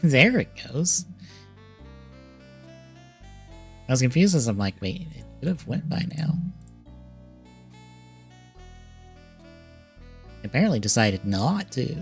There it goes. I was confused as I'm like, wait, it could have went by now. Apparently decided not to.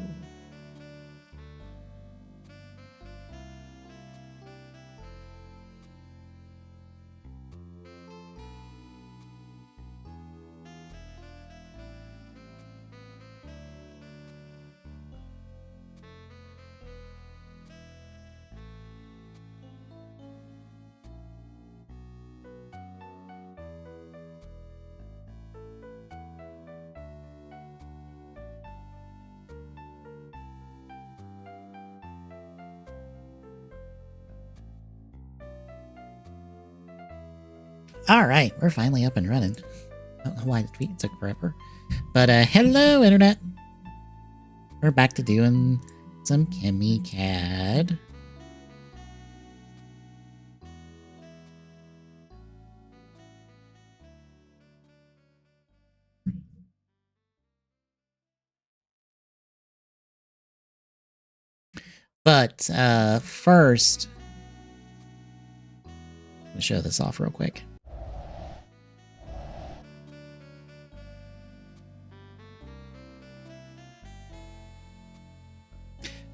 Alright, we're finally up and running. I don't know why the tweet took forever. But hello internet! We're back to doing some Chemy CAD. But first, let me show this off real quick.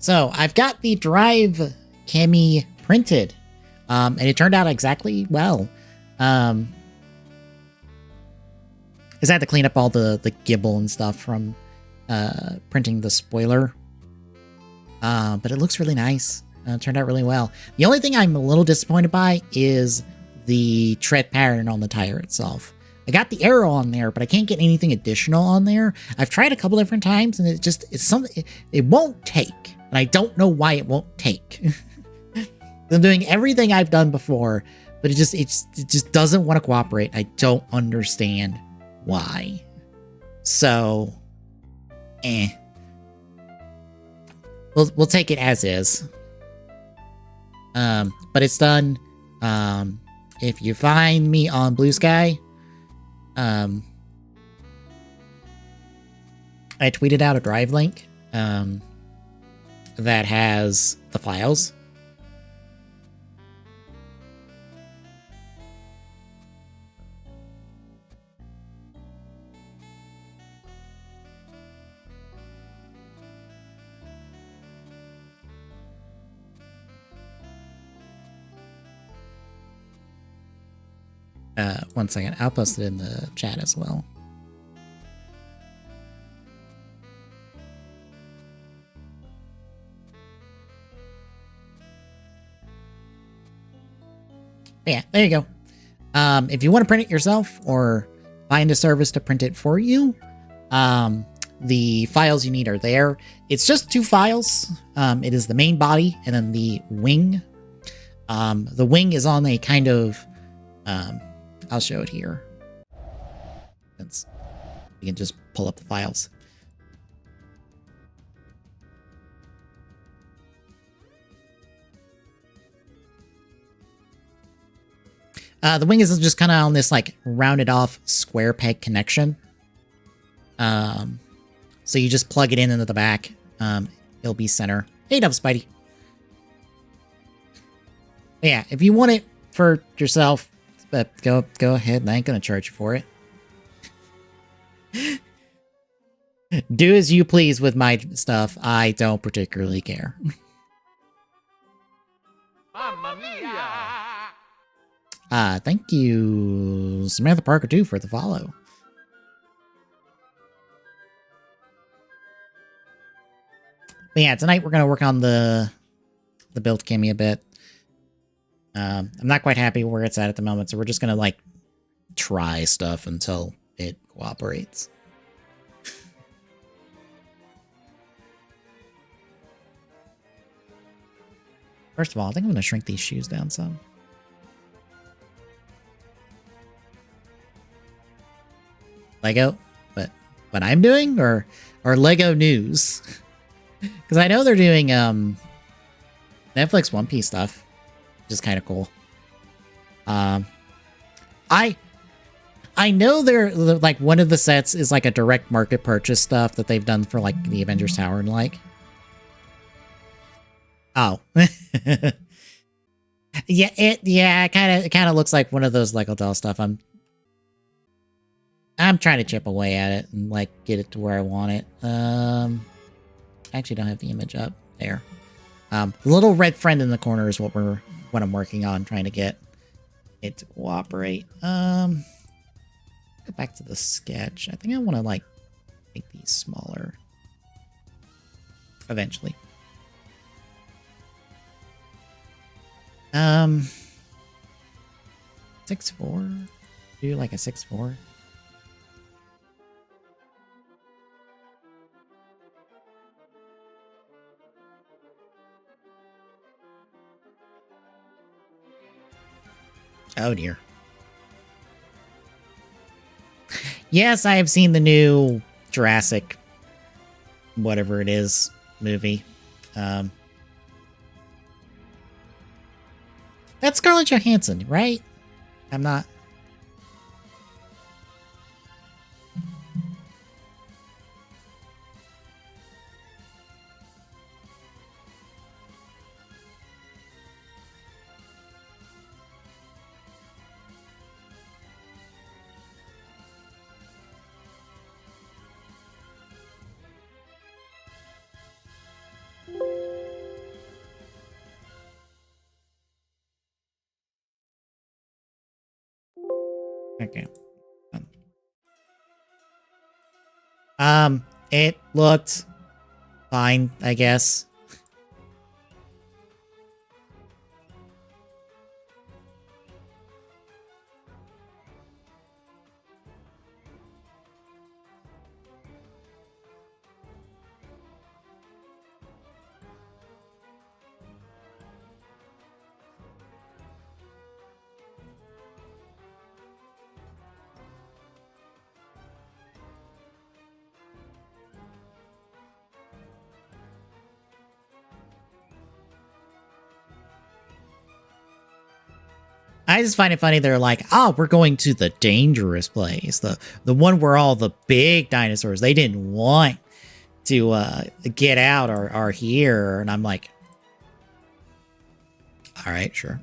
So I've got the drive Chemy printed, and it turned out exactly well. I had to clean up all the gibble and stuff from printing the spoiler, but it looks really nice. It turned out really well. The only thing I'm a little disappointed by is the tread pattern on the tire itself. I got the arrow on there, but I can't get anything additional on there. I've tried a couple different times, and it's something it won't take. And I don't know why it won't take. I'm doing everything I've done before, but it just doesn't want to cooperate. I don't understand why. So, We'll take it as is. But it's done. If you find me on Blue Sky, I tweeted out a drive link. That has the files. One second, I'll post it in the chat as well. Yeah, there you go. If you want to print it yourself or find a service to print it for you, the files you need are there. It's just 2 files. It is the main body and then the wing. The wing is on a kind of, I'll show it here. Since you can just pull up the files. The wing is just kind of on this like rounded off square peg connection. So you just plug it in into the back. It'll be center. Hey, Dove Spidey. But yeah, if you want it for yourself, go ahead. I ain't gonna charge you for it. Do as you please with my stuff. I don't particularly care. Mamma mia! Thank you, Samantha Parker, too, for the follow. But yeah, tonight we're going to work on the build Chemy a bit. I'm not quite happy where it's at the moment, so we're just going to, like, try stuff until it cooperates. First of all, I think I'm going to shrink these shoes down some. Lego? But what I'm doing? Or Lego news? Because I know they're doing Netflix One Piece stuff, which is kind of cool. I know they're like one of the sets is like a direct market purchase stuff that they've done for like the Avengers Tower and like. Oh. Yeah, it kind of looks like one of those Lego doll stuff. I'm trying to chip away at it and like get it to where I want it. I actually don't have the image up there. The little red friend in the corner is what I'm working on, trying to get it to cooperate. Go back to the sketch. I think I want to like make these smaller eventually. 6'4", do like a 6'4". Oh dear. Yes, I have seen the new Jurassic, whatever it is, movie. That's Scarlett Johansson, right? I'm not. Okay. It looked fine, I guess. I just find it funny. They're like, "Oh, we're going to the dangerous place, the one where all the big dinosaurs they didn't want to get out are here." And I'm like, "All right, sure,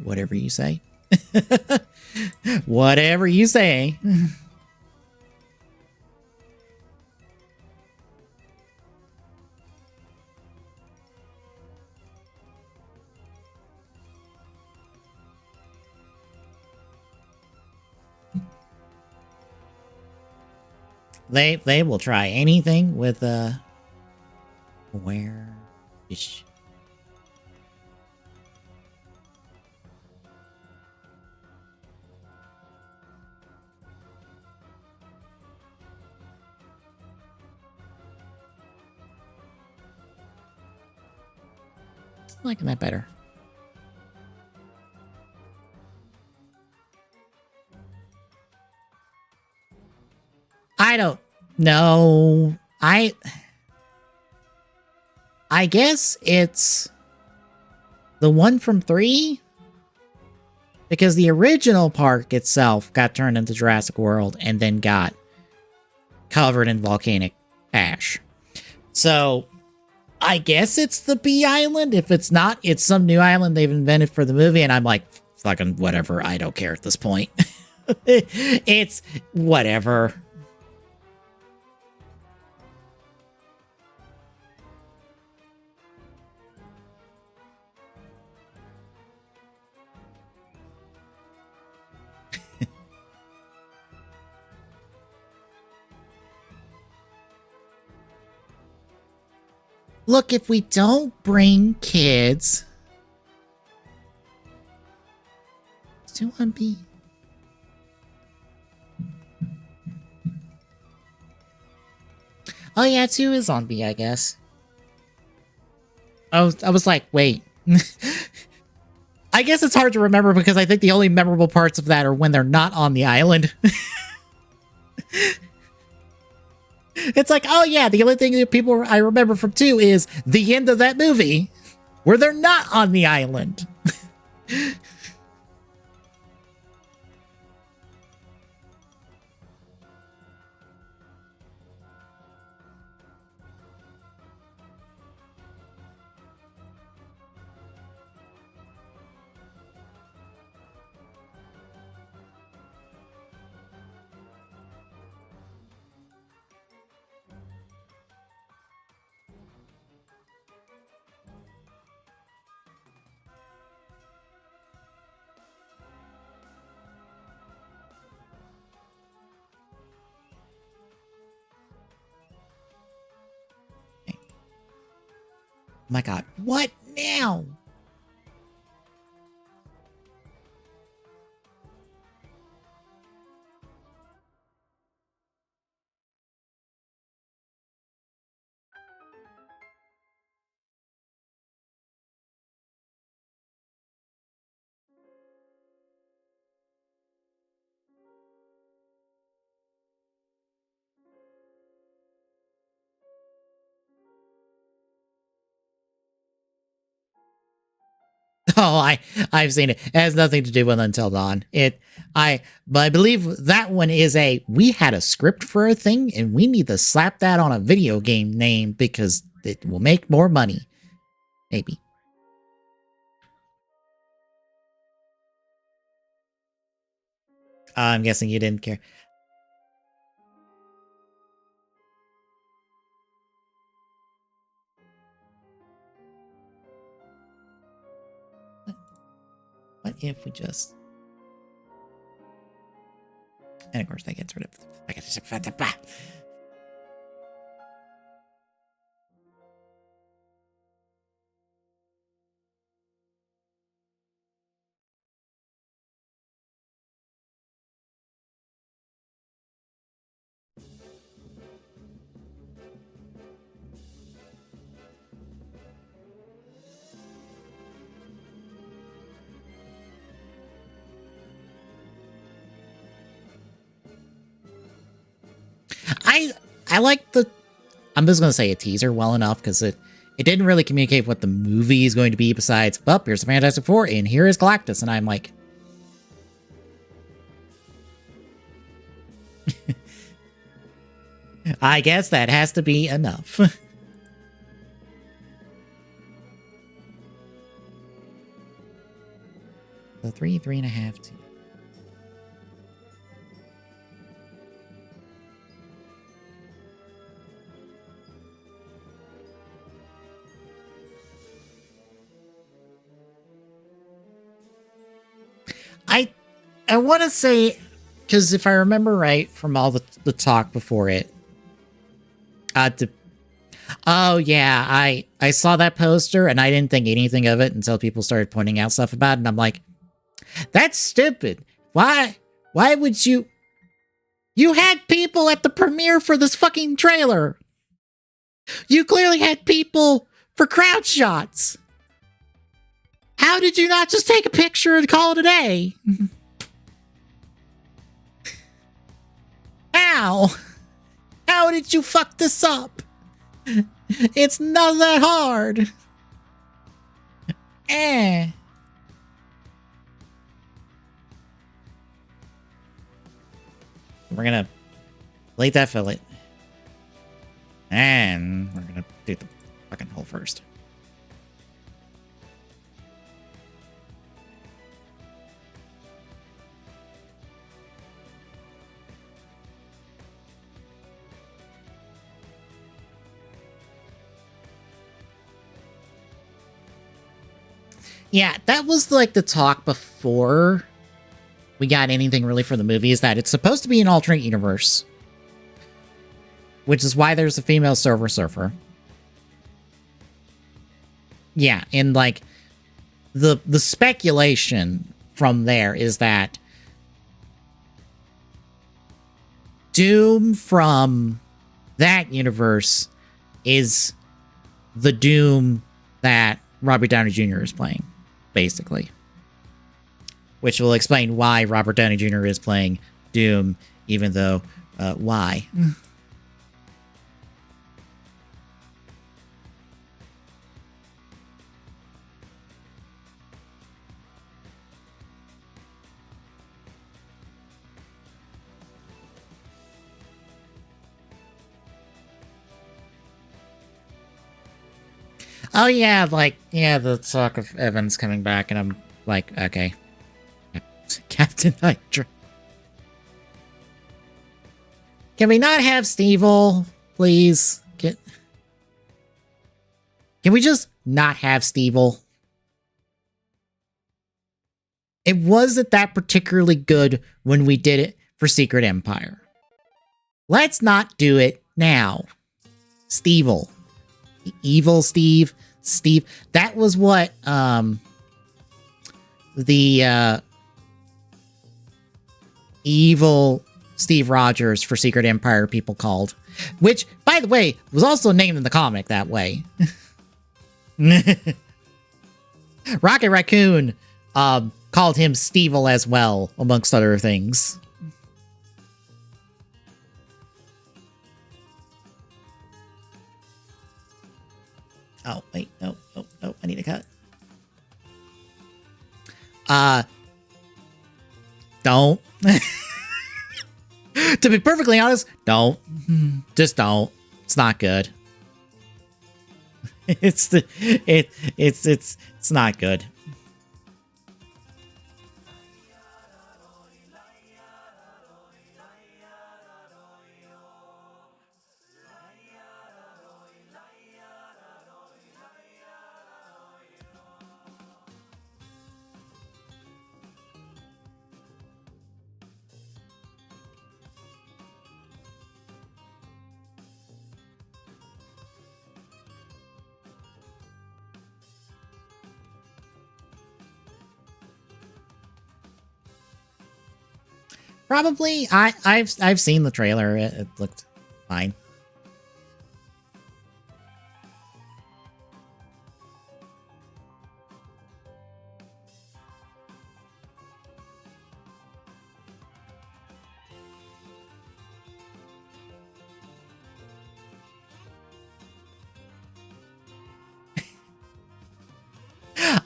whatever you say, whatever you say." They will try anything with where is liking that better. I don't know. I guess it's the one from 3, because the original park itself got turned into Jurassic World and then got covered in volcanic ash. So I guess it's the Bee Island. If it's not, it's some new island they've invented for the movie, and I'm like, fucking whatever. I don't care at this point. It's whatever. Look, if we don't bring kids to one B. Oh yeah, 2 is on B, I guess. I was like, wait. I guess it's hard to remember because I think the only memorable parts of that are when they're not on the island. It's like, oh yeah, the only thing that people I remember from 2 is the end of that movie where they're not on the island. my god. What now? Oh, I've seen it. It has nothing to do with Until Dawn. But I believe that one is we had a script for a thing and we need to slap that on a video game name because it will make more money. Maybe. I'm guessing you didn't care. What if we just... And of course that gets rid of... I like the... I'm just going to say a teaser well enough because it didn't really communicate what the movie is going to be besides, well, here's the Fantastic Four and here is Galactus. And I'm like... I guess that has to be enough. So 3.5, 2. I want to say, because if I remember right from all the talk before it, oh yeah, I saw that poster and I didn't think anything of it until people started pointing out stuff about it, and I'm like, that's stupid. Why would you had people at the premiere for this fucking trailer. You clearly had people for crowd shots. How did you not just take a picture and call it a day? How did you fuck this up? It's not that hard. We're gonna plate that fillet. And we're gonna do the fucking hole first. Yeah, that was like the talk before we got anything really for the movie, is that it's supposed to be an alternate universe. Which is why there's a female Silver Surfer. Yeah, and like the speculation from there is that Doom from that universe is the Doom that Robert Downey Jr. is playing, basically. Which will explain why Robert Downey Jr. is playing Doom, even though, why? Oh yeah, like, yeah, the talk of Evans coming back, and I'm like, okay. Captain Hydra. Can we not have Steve-O, please? Can we just not have Steve-O? It wasn't that particularly good when we did it for Secret Empire. Let's not do it now. Steve-O. Evil Steve, Steve. That was what the evil Steve Rogers for Secret Empire people called, which, by the way, was also named in the comic that way. Rocket Raccoon called him Stevel as well, amongst other things. Oh, wait, no, I need to cut. Don't. To be perfectly honest, don't. Just don't. It's not good. It's not good. Probably. I've seen the trailer. It looked fine.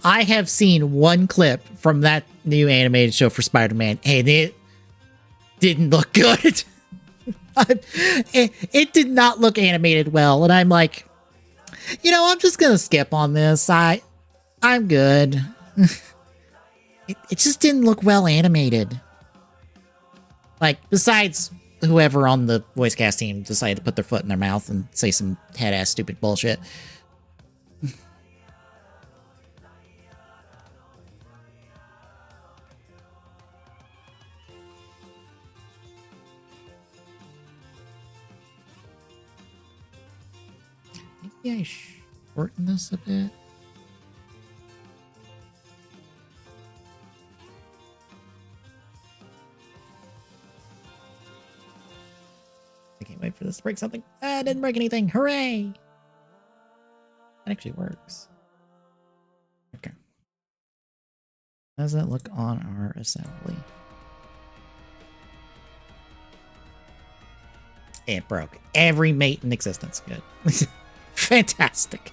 I have seen one clip from that new animated show for Spider-Man, and it didn't look good. it did not look animated well, and I'm like, you know, I'm just gonna skip on this. I'm good. It just didn't look well animated. Like, besides whoever on the voice cast team decided to put their foot in their mouth and say some head-ass stupid bullshit. Maybe I shorten this a bit. I can't wait for this to break something. Ah, it didn't break anything. Hooray! That actually works. Okay. How does that look on our assembly? It broke. Every mate in existence. Good. Fantastic.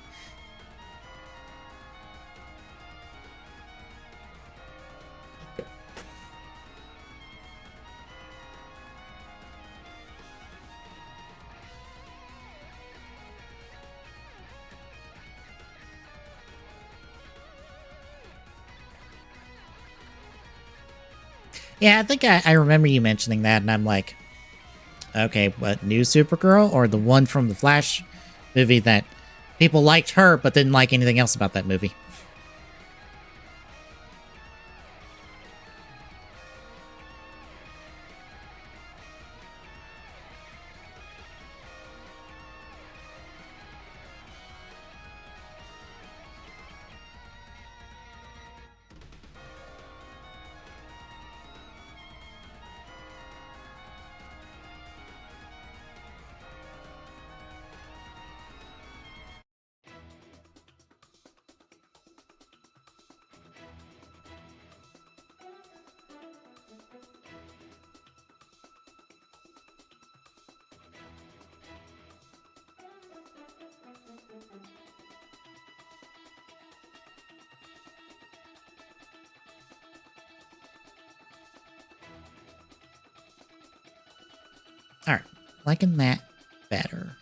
Yeah, I think I remember you mentioning that, and I'm like, okay, what, new Supergirl or the one from the Flash movie that people liked her but didn't like anything else about that movie? Alright, liking that better.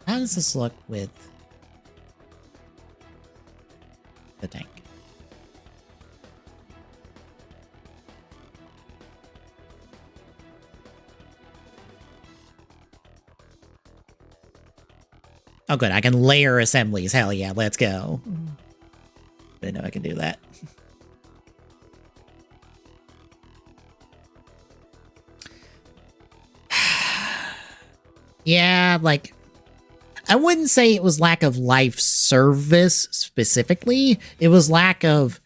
How does this look with the tank? Oh, good. I can layer assemblies. Hell yeah, let's go. Didn't know I can do that. Yeah, like, I wouldn't say it was lack of live service specifically. It was lack of,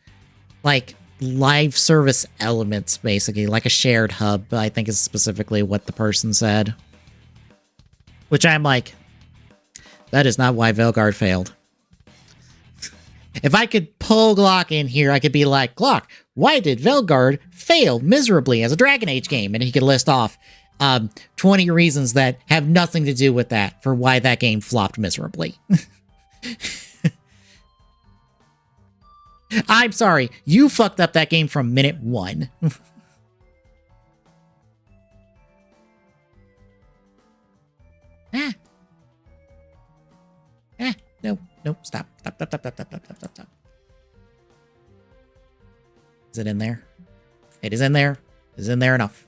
like, live service elements, basically. Like a shared hub, I think is specifically what the person said. Which I'm like, that is not why Velgard failed. If I could pull Glock in here, I could be like, Glock, why did Velgard fail miserably as a Dragon Age game? And he could list off 20 reasons that have nothing to do with that for why that game flopped miserably. I'm sorry, you fucked up that game from minute 1. No, stop. Is it in there? It is in there. It is in there enough.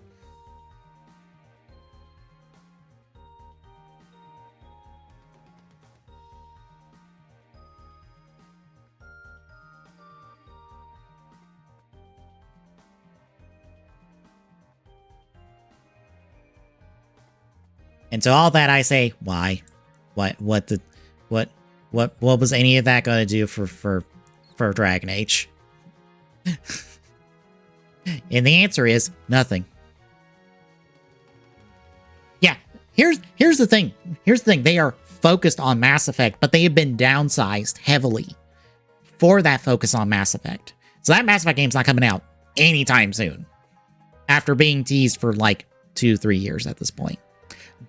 And to all that I say, why? What was any of that going to do for Dragon Age? And the answer is nothing. Yeah, here's the thing. Here's the thing. They are focused on Mass Effect, but they have been downsized heavily for that focus on Mass Effect. So that Mass Effect game's not coming out anytime soon. After being teased for like 2-3 years at this point.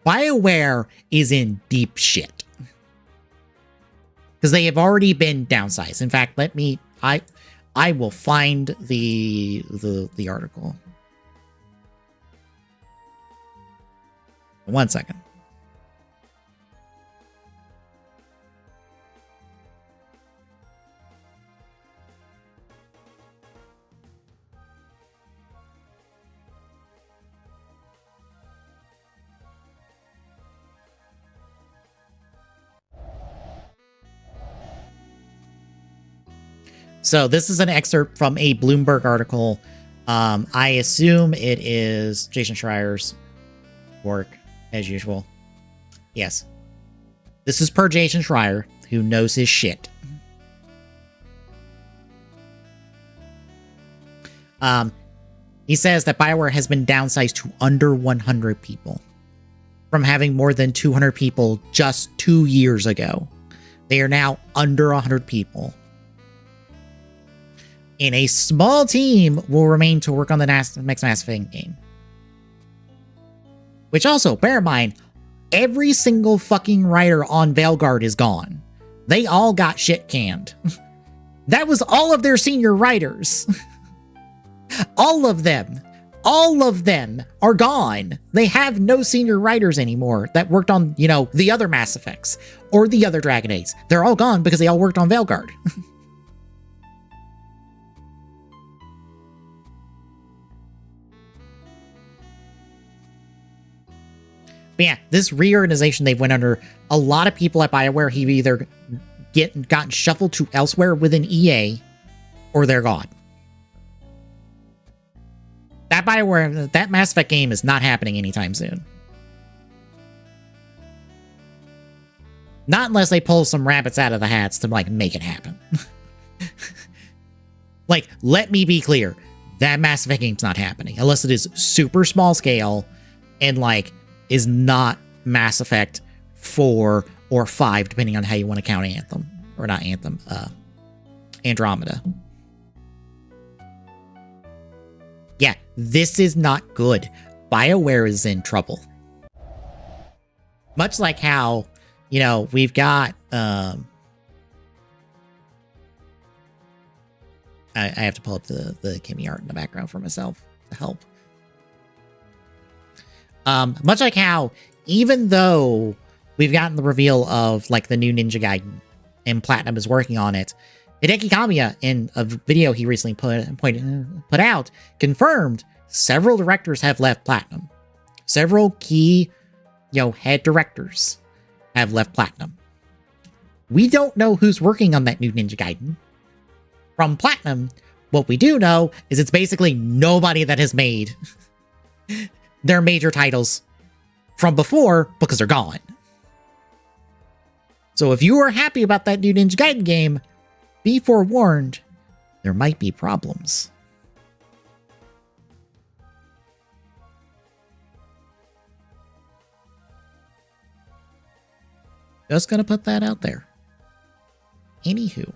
BioWare is in deep shit. Because they have already been downsized. In fact, I will find the article. 1 second. So this is an excerpt from a Bloomberg article. I assume it is Jason Schreier's work, as usual. Yes. This is per Jason Schreier, who knows his shit. He says that BioWare has been downsized to under 100 people from having more than 200 people just 2 years ago. They are now under 100 people. And a small team will remain to work on the next Mass Effect game. Which also, bear in mind, every single fucking writer on Velgard is gone. They all got shit canned. That was all of their senior writers. All of them are gone. They have no senior writers anymore that worked on, the other Mass Effects or the other Dragon Age. They're all gone because they all worked on Velgard. But yeah, this reorganization they've went under, a lot of people at BioWare have either gotten shuffled to elsewhere within EA, or they're gone. That BioWare, that Mass Effect game is not happening anytime soon. Not unless they pull some rabbits out of the hats to, make it happen. Let me be clear. That Mass Effect game's not happening. Unless it is super small scale and, is not Mass Effect 4 or 5, depending on how you want to count Anthem. Or not Anthem, Andromeda. Yeah, this is not good. BioWare is in trouble. Much like how, we've got... I have to pull up the Chemy art in the background for myself to help. Much like how, even though we've gotten the reveal of, the new Ninja Gaiden, and Platinum is working on it, Hideki Kamiya, in a video he recently put out, confirmed several directors have left Platinum. Several key, head directors have left Platinum. We don't know who's working on that new Ninja Gaiden. From Platinum, what we do know is it's basically nobody that has made their major titles from before because they're gone. So if you are happy about that new Ninja Gaiden game, be forewarned, there might be problems. Just gonna put that out there. Anywho.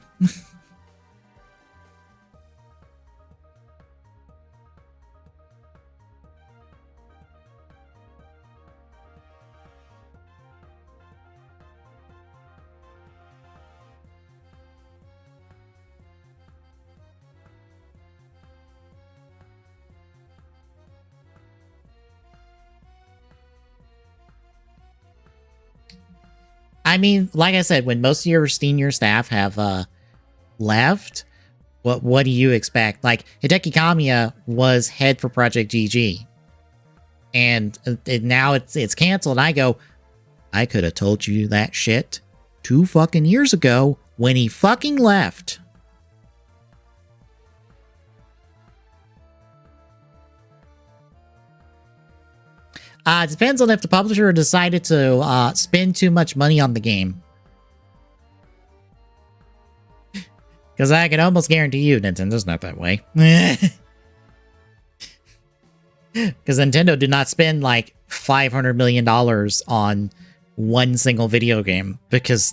I mean, like I said, when most of your senior staff have left, what do you expect? Like, Hideki Kamiya was head for Project GG. And now it's canceled. I go, I could have told you that shit 2 fucking years ago when he fucking left. It depends on if the publisher decided to spend too much money on the game. Because I can almost guarantee you Nintendo's not that way. Because Nintendo did not spend like $500 million on one single video game because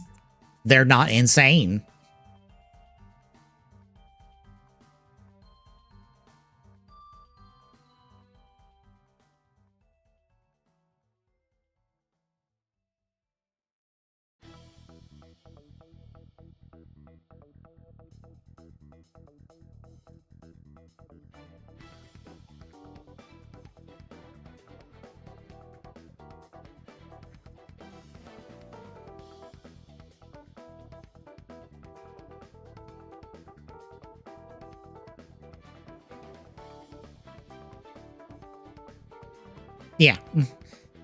they're not insane. Yeah.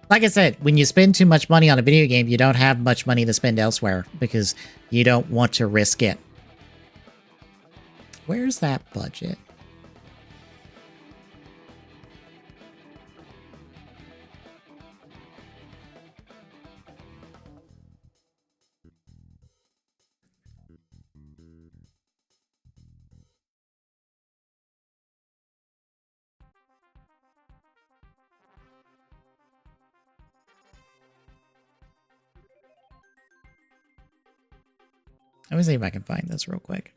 Like I said, when you spend too much money on a video game, you don't have much money to spend elsewhere because you don't want to risk it. Where's that budget? Let me see if I can find this real quick.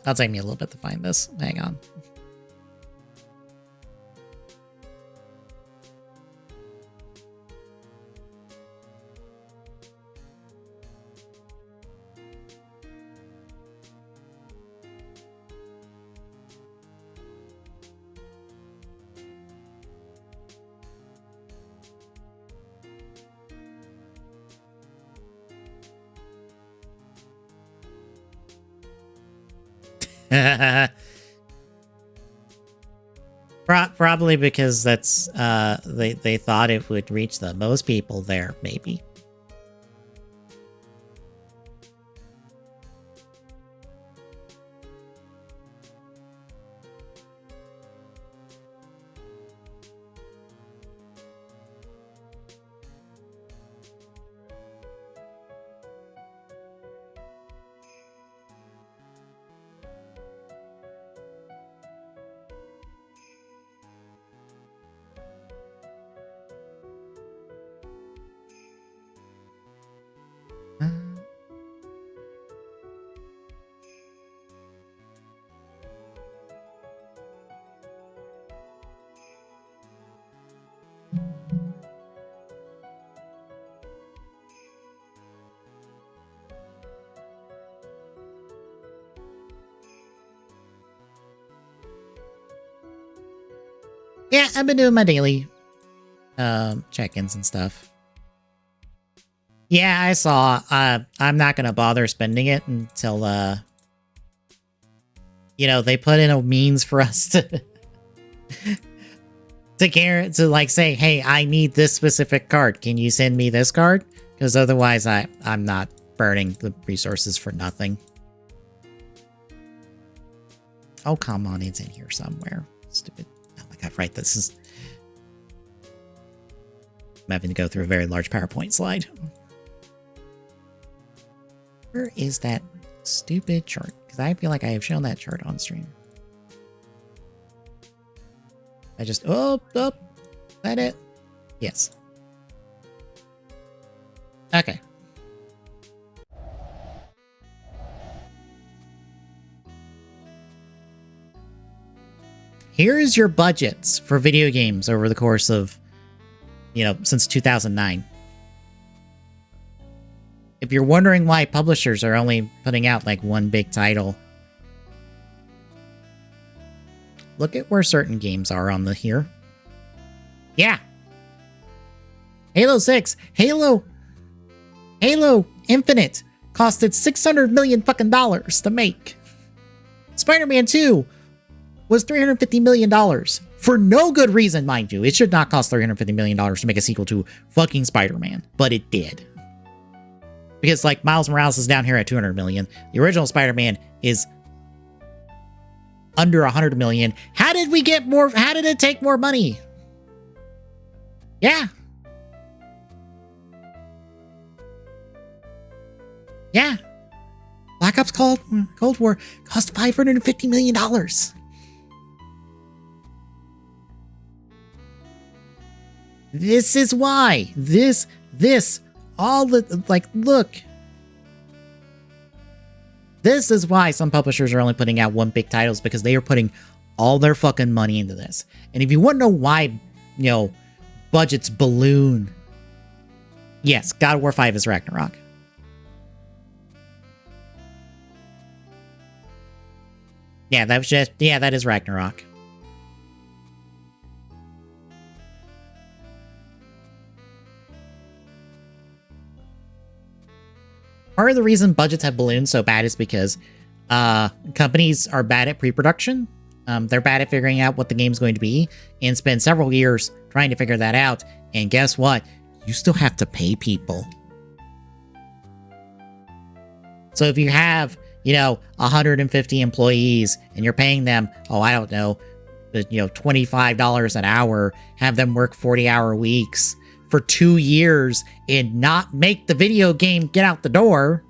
It'll take me a little bit to find this. Hang on. Probably because that's they thought it would reach the most people there, maybe. Yeah, I've been doing my daily check-ins and stuff. Yeah, I saw. I'm not gonna bother spending it until they put in a means for us to to like say, hey, I need this specific card. Can you send me this card? Because otherwise, I'm not burning the resources for nothing. Oh, come on, it's in here somewhere. Stupid. Oh my god, right, this is... I'm having to go through a very large PowerPoint slide. Where is that stupid chart? Because I feel like I have shown that chart on stream. I just... Oh, is that it? Yes. Okay. Here is your budgets for video games over the course of, since 2009. If you're wondering why publishers are only putting out like one big title, look at where certain games are on the here. Yeah. Halo 6, Halo Infinite costed $600 million fucking dollars to make. Spider-Man 2 was $350 million for no good reason, mind you. It should not cost $350 million to make a sequel to fucking Spider-Man, but it did. Because like Miles Morales is down here at $200 million. The original Spider-Man is under $100 million. How did we get more? How did it take more money? Yeah. Yeah. Black Ops Cold War cost $550 million. This is why. All the, like, look. This is why some publishers are only putting out one big titles, because they are putting all their fucking money into this. And if you want to know why, budgets balloon. Yes, God of War 5 is Ragnarok. Yeah, that is Ragnarok. Part of the reason budgets have ballooned so bad is because companies are bad at pre-production. They're bad at figuring out what the game's going to be and spend several years trying to figure that out. And guess what? You still have to pay people. So if you have, 150 employees and you're paying them, I don't know, $25 an hour, have them work 40-hour weeks for 2 years and not make the video game get out the door,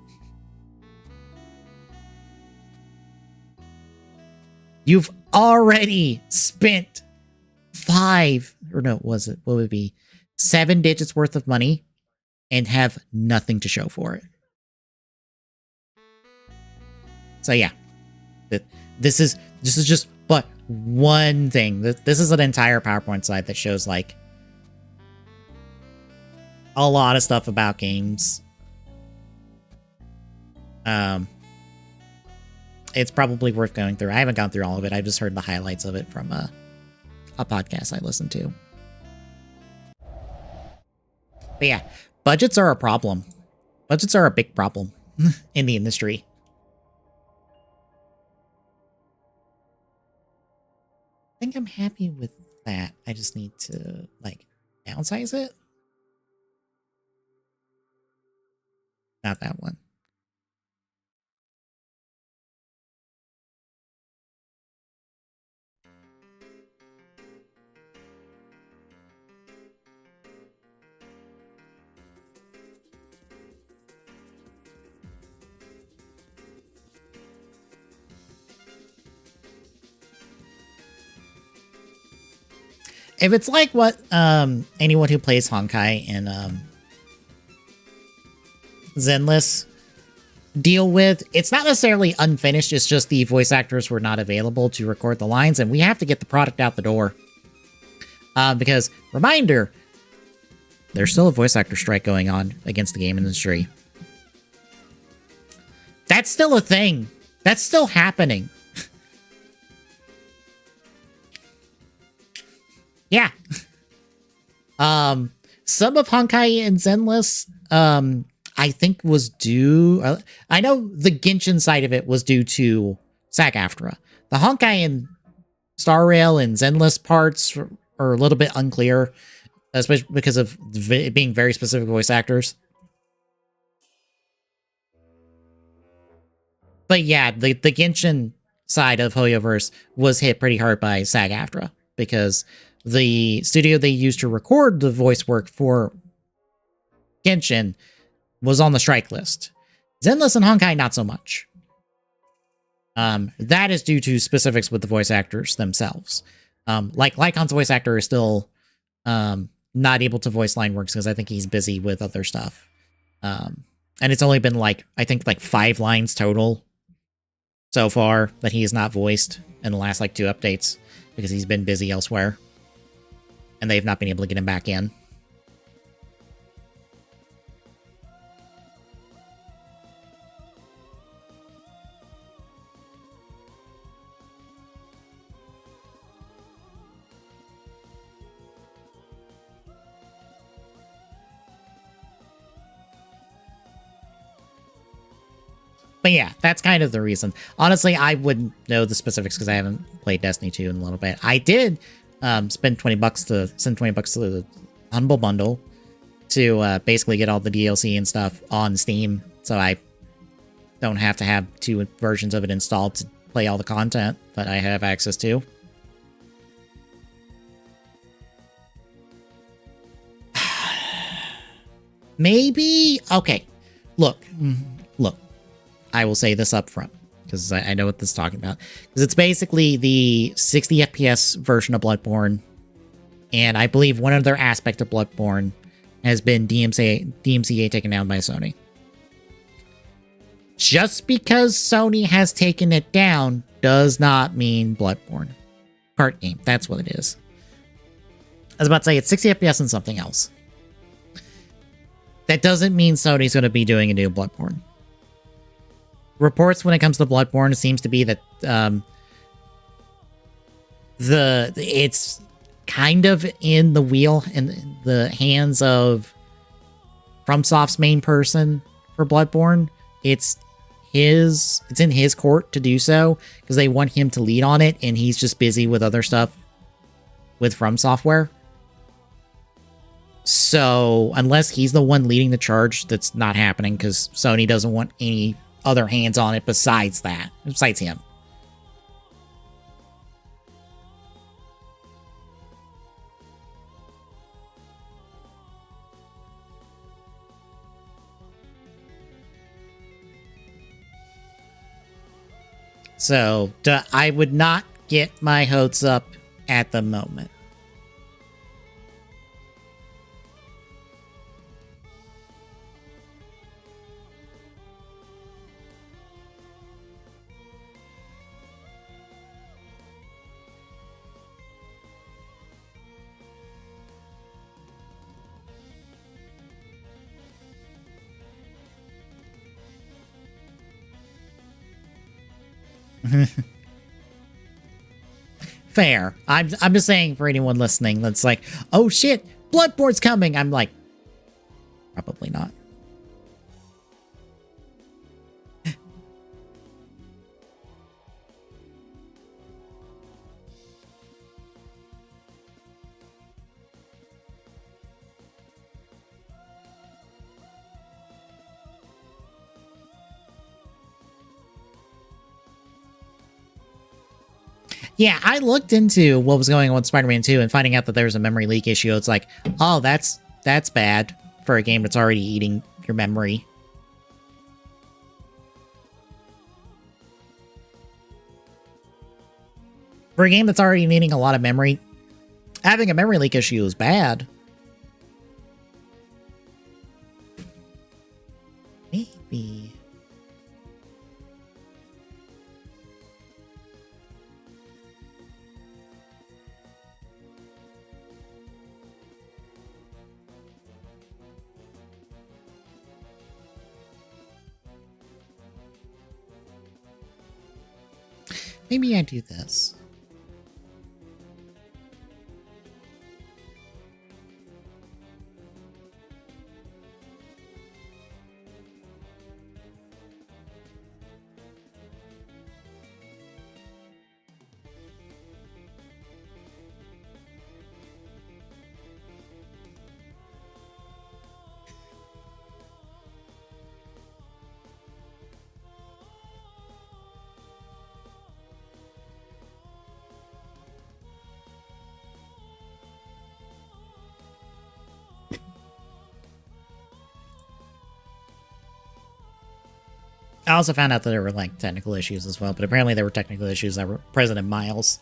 you've already spent 7 digits worth of money and have nothing to show for it. So yeah, this is just but one thing. This is an entire PowerPoint slide that shows like a lot of stuff about games. It's probably worth going through. I haven't gone through all of it. I've just heard the highlights of it from a podcast I listened to. But yeah, budgets are a problem. Budgets are a big problem in the industry. I think I'm happy with that. I just need to, downsize it. Not that one. If it's like what anyone who plays Honkai and Zenless deal with, it's not necessarily unfinished, it's just the voice actors were not available to record the lines, and we have to get the product out the door. Because, reminder, there's still a voice actor strike going on against the game industry. That's still a thing. That's still happening. Yeah. Some of Honkai and Zenless, I think was due. I know the Genshin side of it was due to SAG-AFTRA. The Honkai and Star Rail and Zenless parts are a little bit unclear, especially because of it being very specific voice actors. But yeah, the Genshin side of Hoyoverse was hit pretty hard by SAG-AFTRA because the studio they used to record the voice work for Genshin was on the strike list. Zenless and Honkai, not so much. That is due to specifics with the voice actors themselves. Like Lycon's voice actor is still not able to voice line works because I think he's busy with other stuff. And it's only been I think 5 lines total so far that he has not voiced in the last 2 updates because he's been busy elsewhere. And they've not been able to get him back in. But yeah, that's kind of the reason. Honestly, I wouldn't know the specifics because I haven't played Destiny 2 in a little bit. I did spend $20 to send $20 to the Humble Bundle to basically get all the DLC and stuff on Steam, so I don't have to have 2 versions of it installed to play all the content that I have access to. Maybe? Okay. Look. I will say this up front because I know what this is talking about. Because it's basically the 60 FPS version of Bloodborne. And I believe one other aspect of Bloodborne has been DMCA taken down by Sony. Just because Sony has taken it down does not mean Bloodborne. Cart game. That's what it is. I was about to say it's 60 FPS and something else. That doesn't mean Sony's going to be doing a new Bloodborne. Reports when it comes to Bloodborne seems to be that it's kind of in the hands of FromSoft's main person for Bloodborne. It's in his court to do so because they want him to lead on it, and he's just busy with other stuff with From Software. So unless he's the one leading the charge, that's not happening because Sony doesn't want any other hands on it besides him. So I would not get my hopes up at the moment. Fair. I'm just saying for anyone listening that's like, oh shit, Bloodborne's coming. I'm like, probably not. Yeah, I looked into what was going on with Spider-Man 2 and finding out that there's a memory leak issue. It's like, oh, that's bad for a game that's already eating your memory. For a game that's already needing a lot of memory, having a memory leak issue is bad. Maybe. Maybe I do this. I also found out that there were like technical issues as well, but apparently there were technical issues that were present in Miles.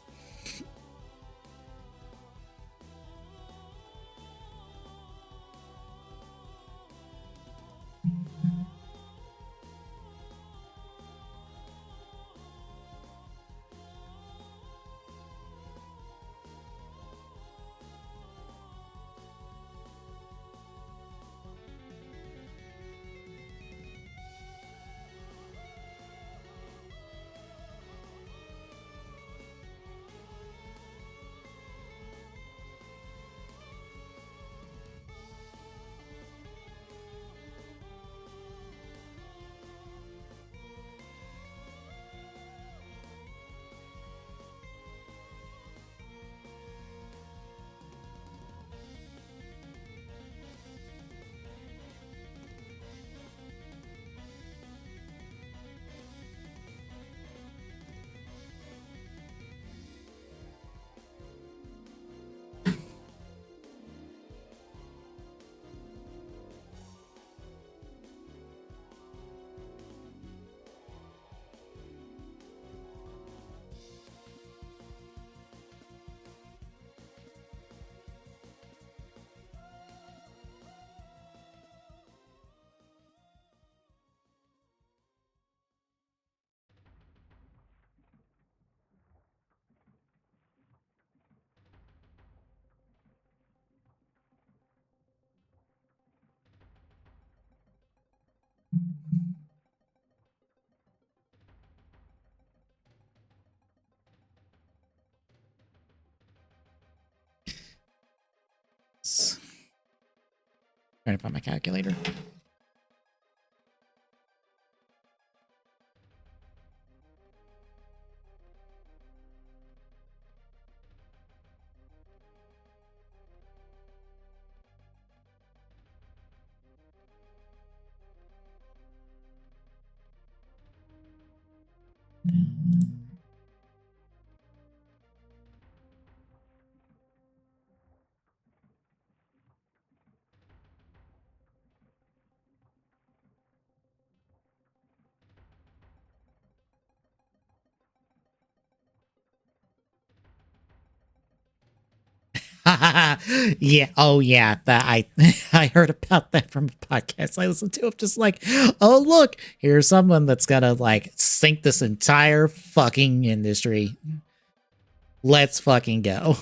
Trying to find my calculator. Yeah. Oh, yeah. That I heard about that from a podcast I listened to. I'm just like, oh, look, here's someone that's gonna like sink this entire fucking industry. Let's fucking go.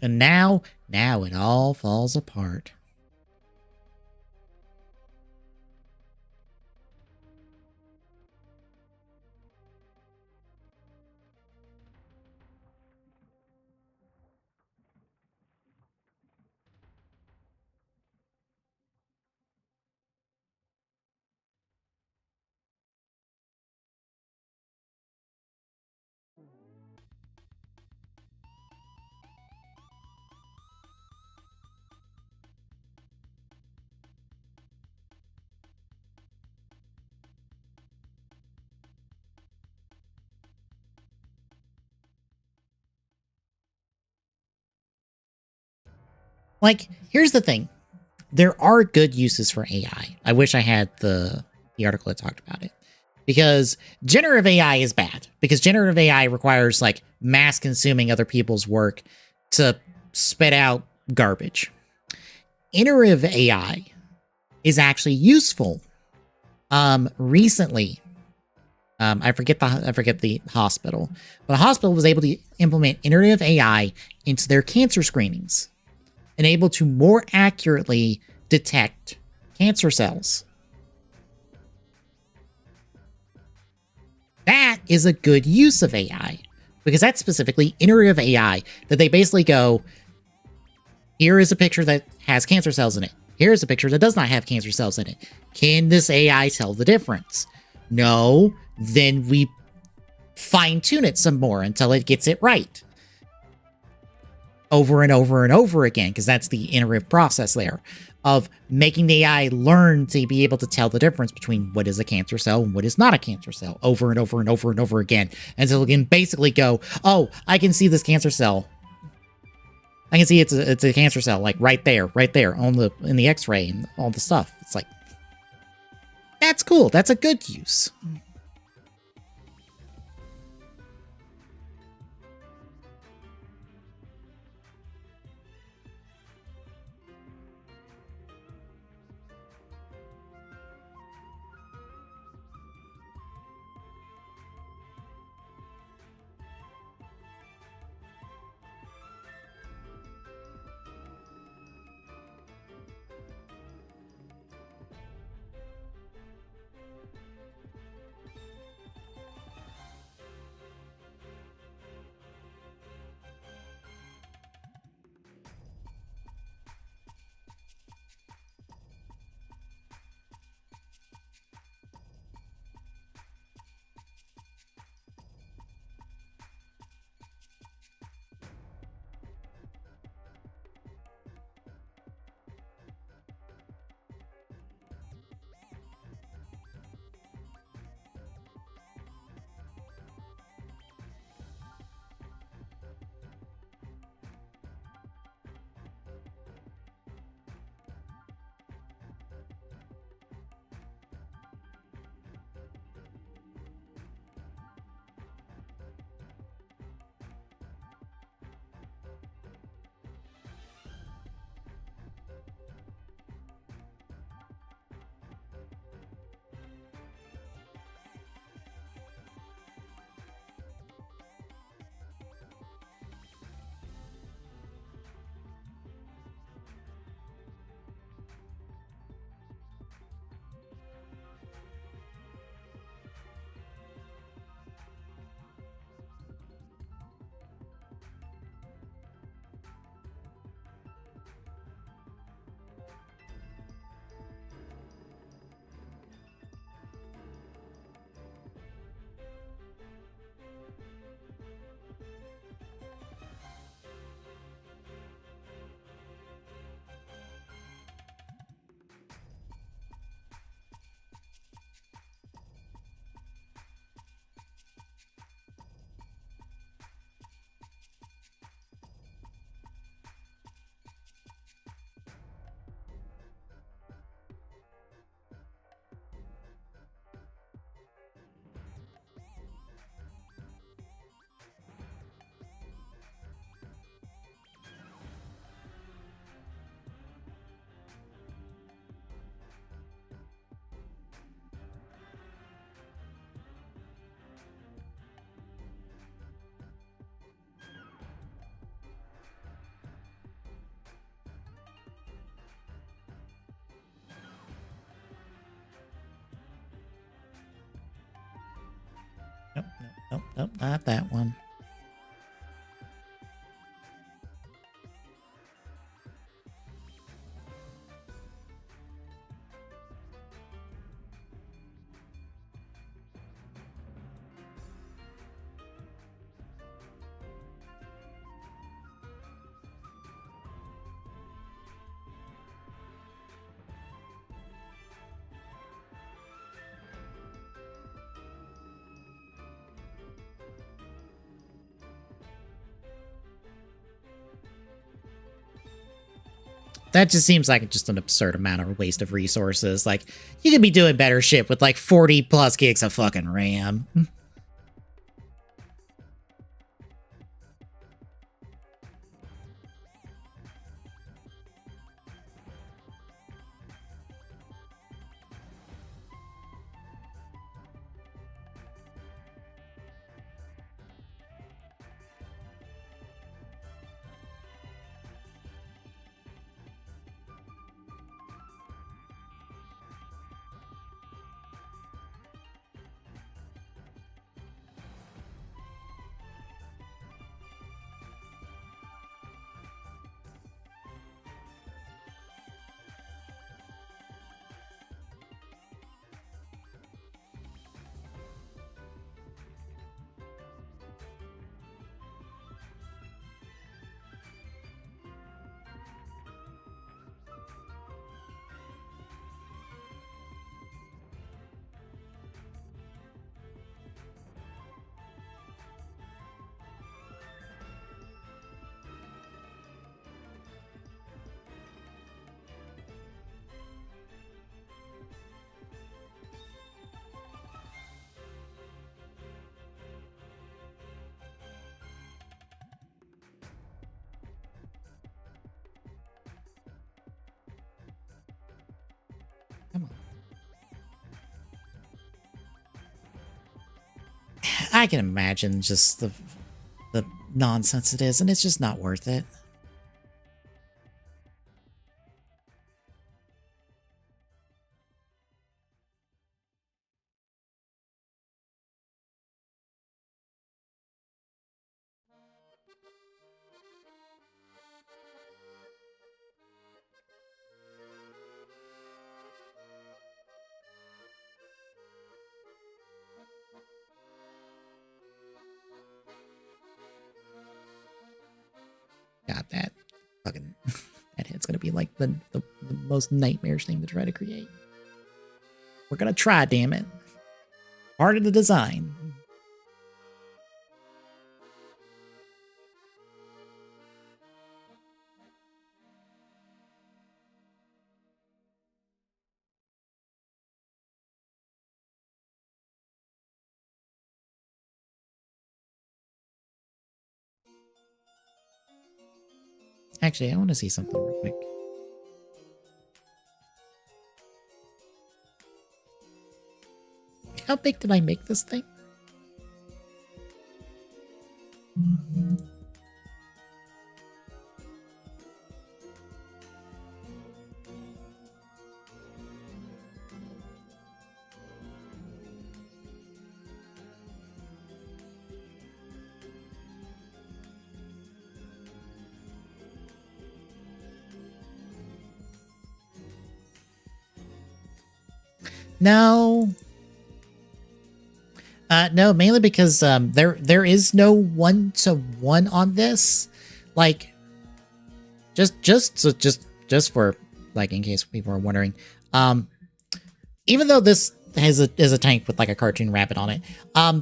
And now it all falls apart. Like, here's the thing. There are good uses for AI. I wish I had the article that talked about it. Because generative AI is bad. Because generative AI requires, like, mass consuming other people's work to spit out garbage. Iterative AI is actually useful. Recently, I forget the hospital, but a hospital was able to implement iterative AI into their cancer screenings and able to more accurately detect cancer cells. That is a good use of AI, because that's specifically iterative AI, that they basically go, here is a picture that has cancer cells in it. Here's a picture that does not have cancer cells in it. Can this AI tell the difference? No. Then we fine-tune it some more until it gets it right. Over and over and over again, because that's the iterative process there of making the AI learn to be able to tell the difference between what is a cancer cell and what is not a cancer cell over and over and over and over again. And so it can basically go, oh, I can see this cancer cell. I can see it's a cancer cell, like right there on in the X-ray and all the stuff. It's like, that's cool. That's a good use. Nope, not that one. That just seems like just an absurd amount of waste of resources. Like, you could be doing better shit with like 40 plus gigs of fucking RAM. Come on. I can imagine just the nonsense it is, and it's just not worth it. God, that fucking that hit's gonna be like the most nightmarish thing to try to create. We're gonna try, damn it. Part of the design. Actually, I want to see something real quick. How big did I make this thing? No. No, mainly because there is no 1-to-1 on this. Like, just for, like, in case people are wondering, even though this is a tank with like a cartoon rabbit on it,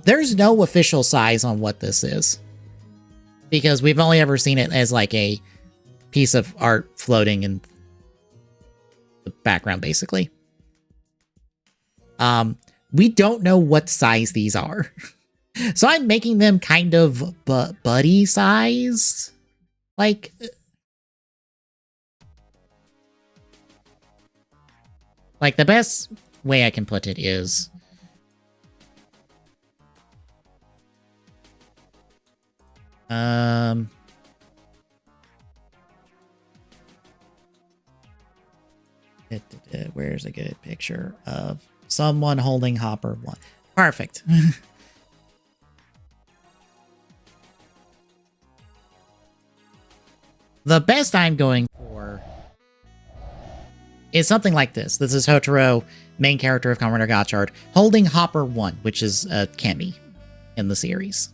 there's no official size on what this is, because we've only ever seen it as like a piece of art floating in the background, basically. We don't know what size these are. So I'm making them kind of buddy sized. Like, the best way I can put it is, where's a good picture of someone holding Hopper 1? Perfect. The best I'm going for is something like this. This is Hotaro, main character of Kamen Rider Gotchard, holding Hopper 1, which is Chemy in the series.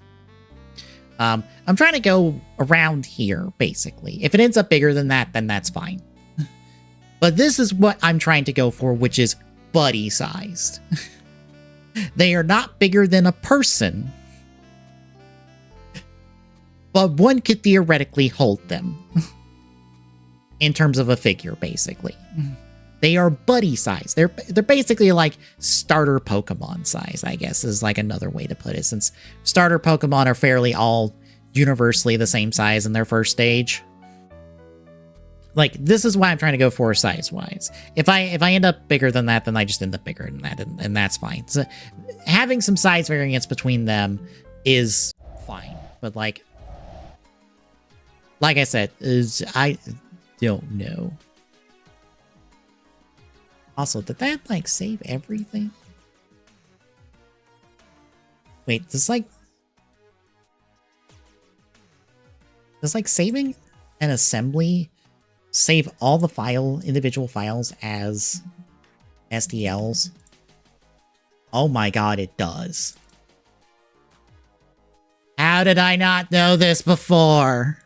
I'm trying to go around here, basically. If it ends up bigger than that, then that's fine. But this is what I'm trying to go for, which is buddy-sized. They are not bigger than a person, but one could theoretically hold them. In terms of a figure, basically. They are buddy-sized. They're basically like starter Pokemon size, I guess, is like another way to put it, since starter Pokemon are fairly all universally the same size in their first stage. Like, this is why I'm trying to go for size-wise. If I end up bigger than that, then I just end up bigger than that, and that's fine. So having some size variance between them is fine. But like I said, I don't know. Also, did that like save everything? Wait, does like saving an assembly save all the individual files as STLs? Oh my god, it does. How did I not know this before?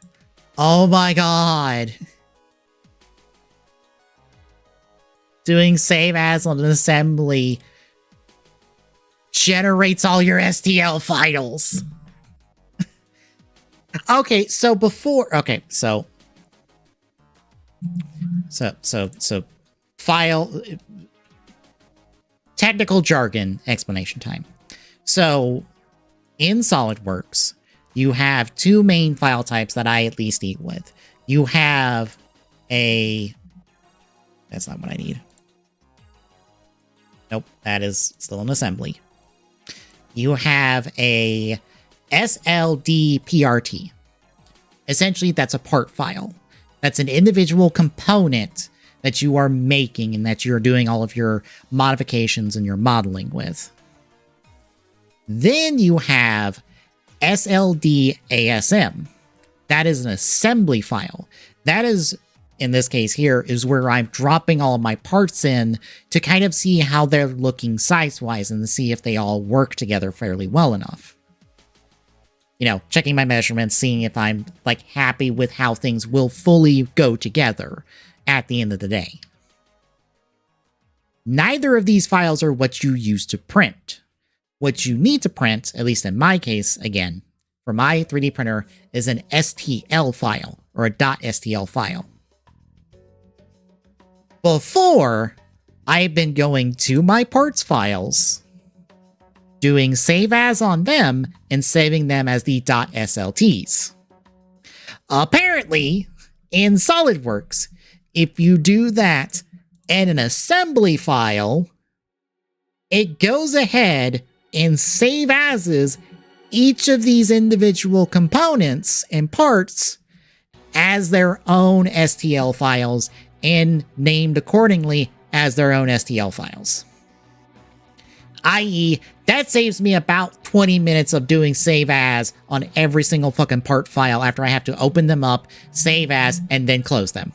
Oh my god. Doing save as on an assembly generates all your STL files. Okay, so before, okay, so file, technical jargon explanation time. So in SolidWorks, you have two main file types that I at least deal with. You have a, that's not what I need. Nope, that is still an assembly. You have a SLDPRT. Essentially, that's a part file. That's an individual component that you are making and that you're doing all of your modifications and your modeling with. Then you have SLDASM. That is an assembly file. That is, in this case here, is where I'm dropping all of my parts in to kind of see how they're looking size-wise and to see if they all work together fairly well enough. You know, checking my measurements, seeing if I'm, like, happy with how things will fully go together at the end of the day. Neither of these files are what you use to print. What you need to print, at least in my case, again, for my 3D printer, is an STL file, or a .stl file. Before, I've been going to my parts files, doing save as on them, and saving them as the .slts. Apparently, in SolidWorks, if you do that in an assembly file, it goes ahead and save as's each of these individual components and parts as their own STL files and named accordingly as their own STL files. I.e., that saves me about 20 minutes of doing save as on every single fucking part file after I have to open them up, save as, and then close them.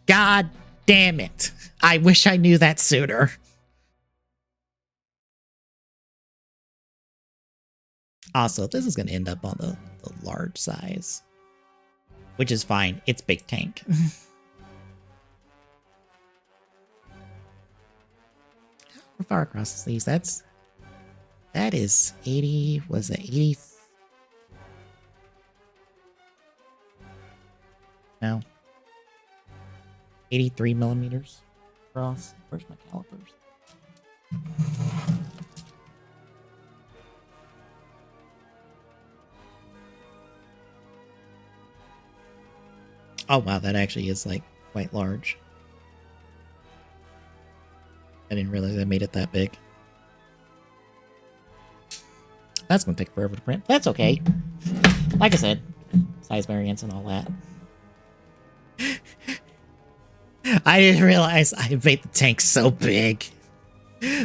God damn it. I wish I knew that sooner. Also, this is going to end up on the large size, which is fine. It's big tank. How far across the sleeves? That is 80. Was it 80? No. 83 millimeters across. Where's my calipers? Oh wow, that actually is like quite large. I didn't realize I made it that big. That's gonna take forever to print. That's okay. Like I said, size variance and all that. I didn't realize I made the tank so big.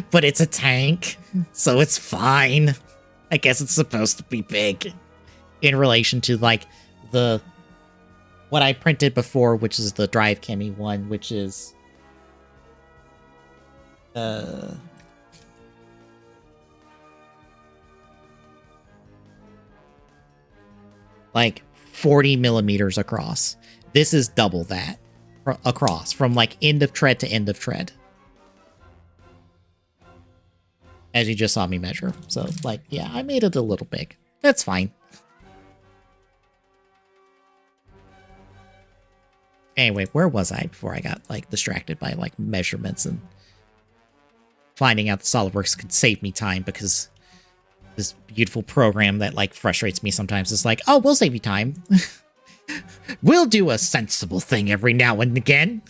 But it's a tank, so it's fine. I guess it's supposed to be big. In relation to, like, what I printed before, which is the Drive Chemy one, which is... like 40 millimeters across. This is double that across, from like end of tread to end of tread. As you just saw me measure. So, like, yeah, I made it a little big. That's fine. Anyway, where was I before I got, like, distracted by, like, measurements and finding out that SolidWorks could save me time because this beautiful program that, like, frustrates me sometimes is like, oh, we'll save you time. We'll do a sensible thing every now and again.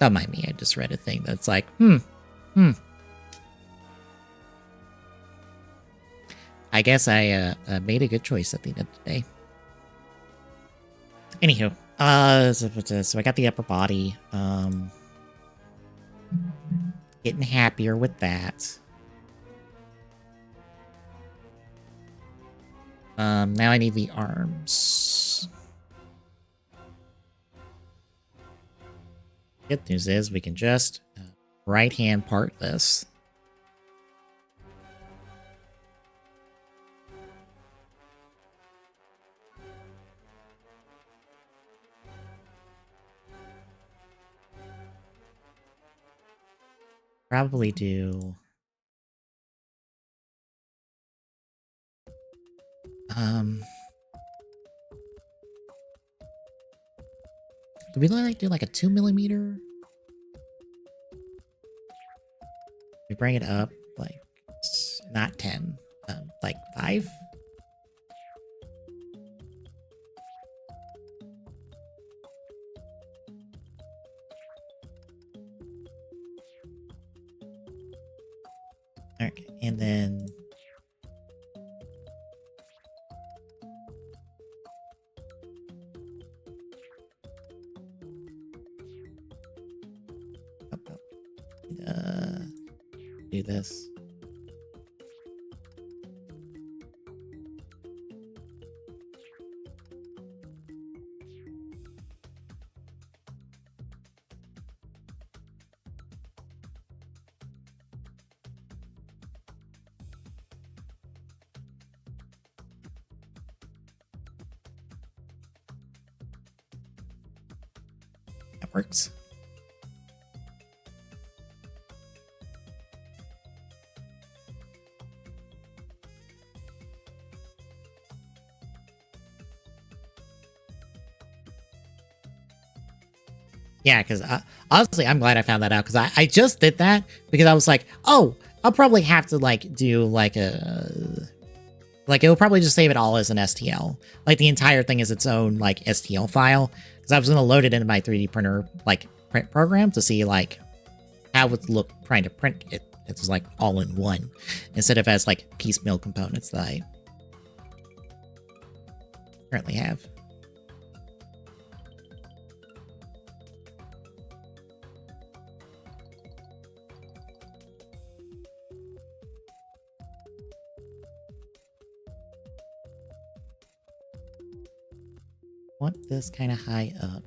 Don't mind me, I just read a thing that's like, I guess I made a good choice at the end of the day. Anywho, so I got the upper body. Getting happier with that. Now I need the arms. Good news is we can just right-hand part this. Probably do... Do we like do like a 2mm? We bring it up like not 10, like 5. Okay, and then do this. That works. Yeah, because honestly, I'm glad I found that out because I just did that because I was like, oh, I'll probably have to like do like a... Like, it'll probably just save it all as an STL. Like, the entire thing is its own, like, STL file. Because I was going to load it into my 3D printer, like, print program to see, like, how it would look trying to print it. It was, like, all in one. Instead of as, like, piecemeal components that I currently have. Want this kind of high up.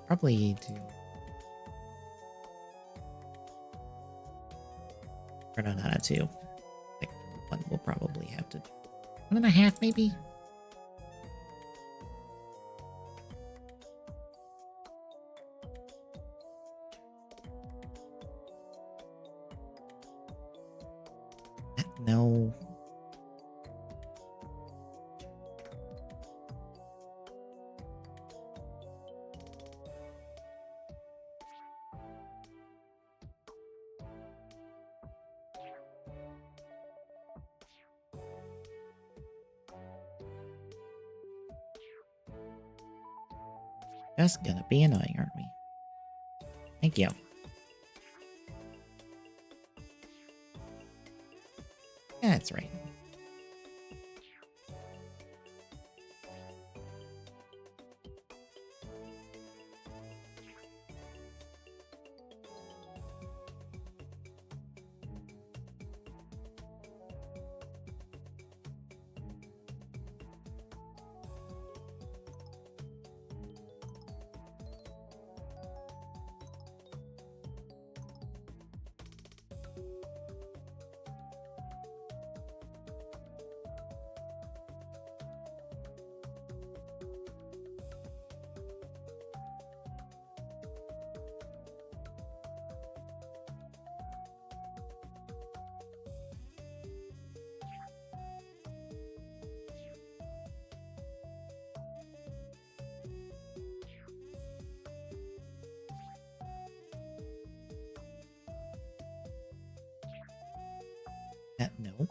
Probably do... Or no, not a 2. Like, 1 we'll probably have to do. 1.5, maybe? No. Just gonna be annoying, aren't we? Thank you. Yeah, that's right. No.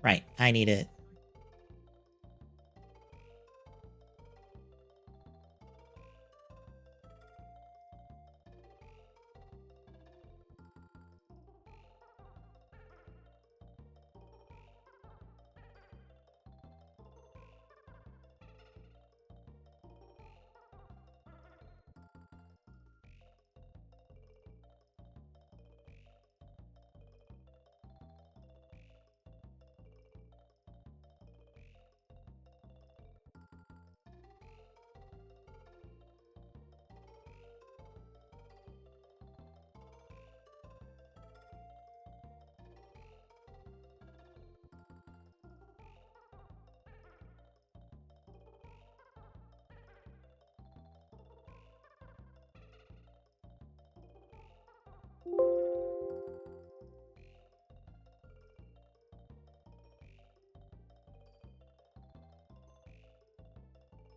Right, I need it.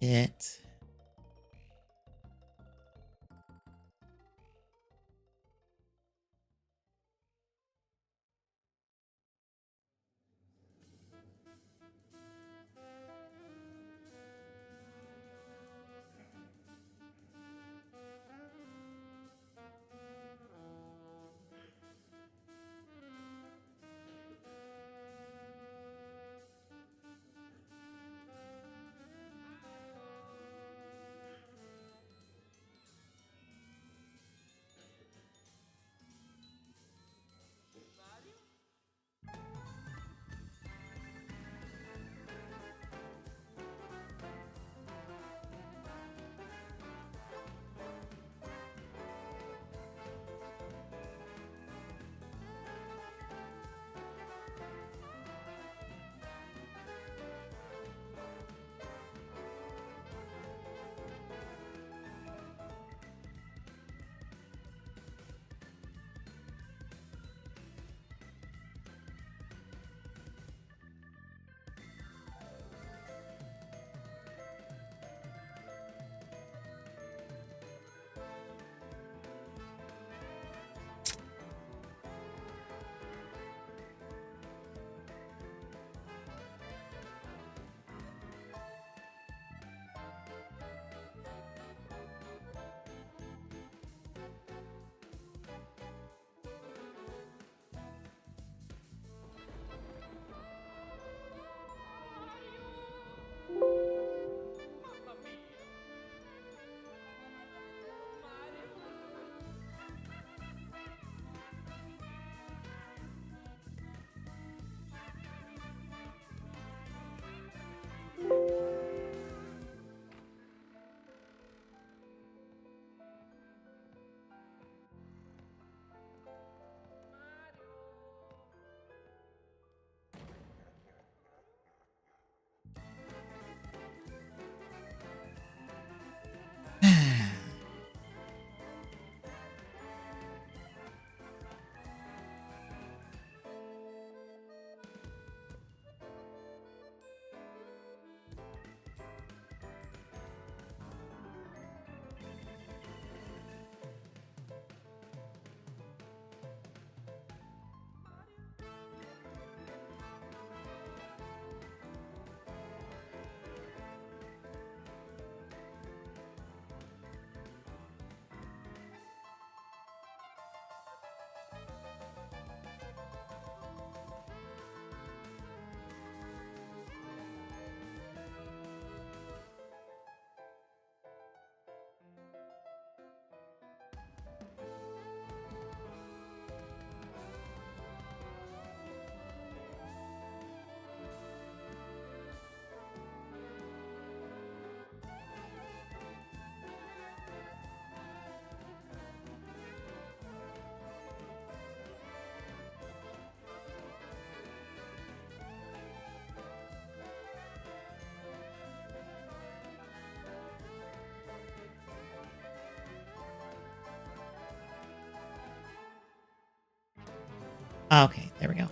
it. Mamma mia! Mario! Okay, there we go.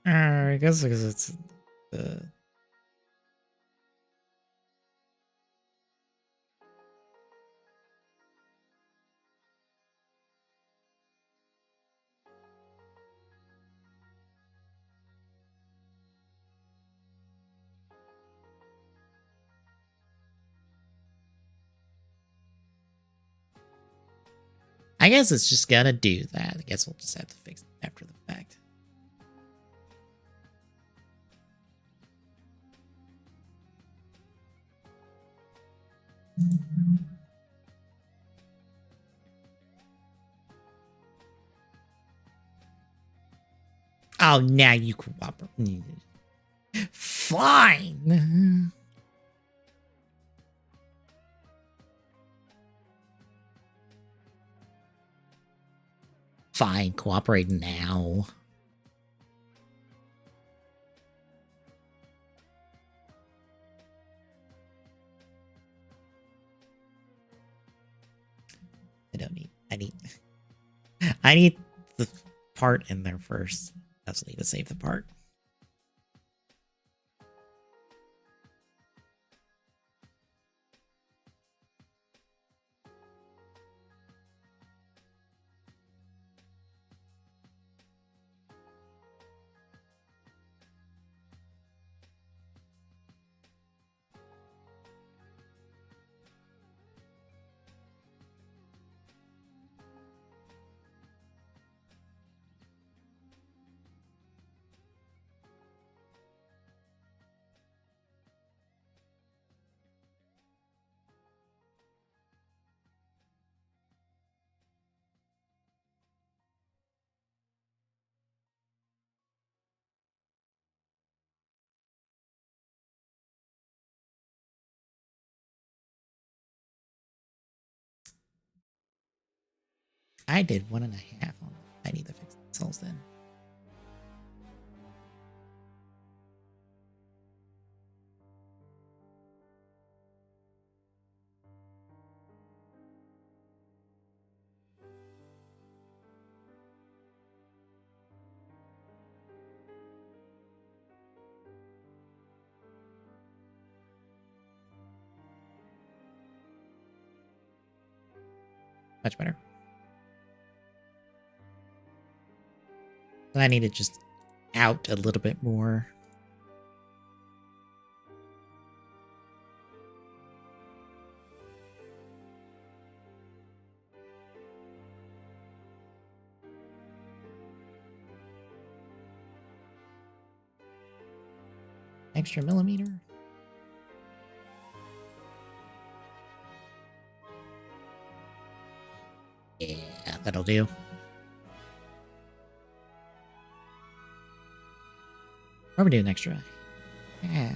I guess because it's the. I guess it's just gotta do that. I guess we'll just have to fix it after the fact. Oh, now you cooperate. Fine. Fine, cooperate now. I need the part in there first. Just need to save the part. I did 1.5 on it. I need to fix the cells then. Much better. I need to just out a little bit more. Extra millimeter. Yeah, that'll do. Or we do an extra half.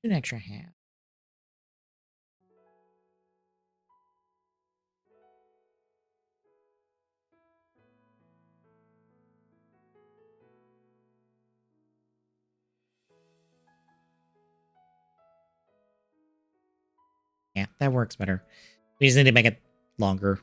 Do an extra half. Yeah, that works better. We just need to make it longer.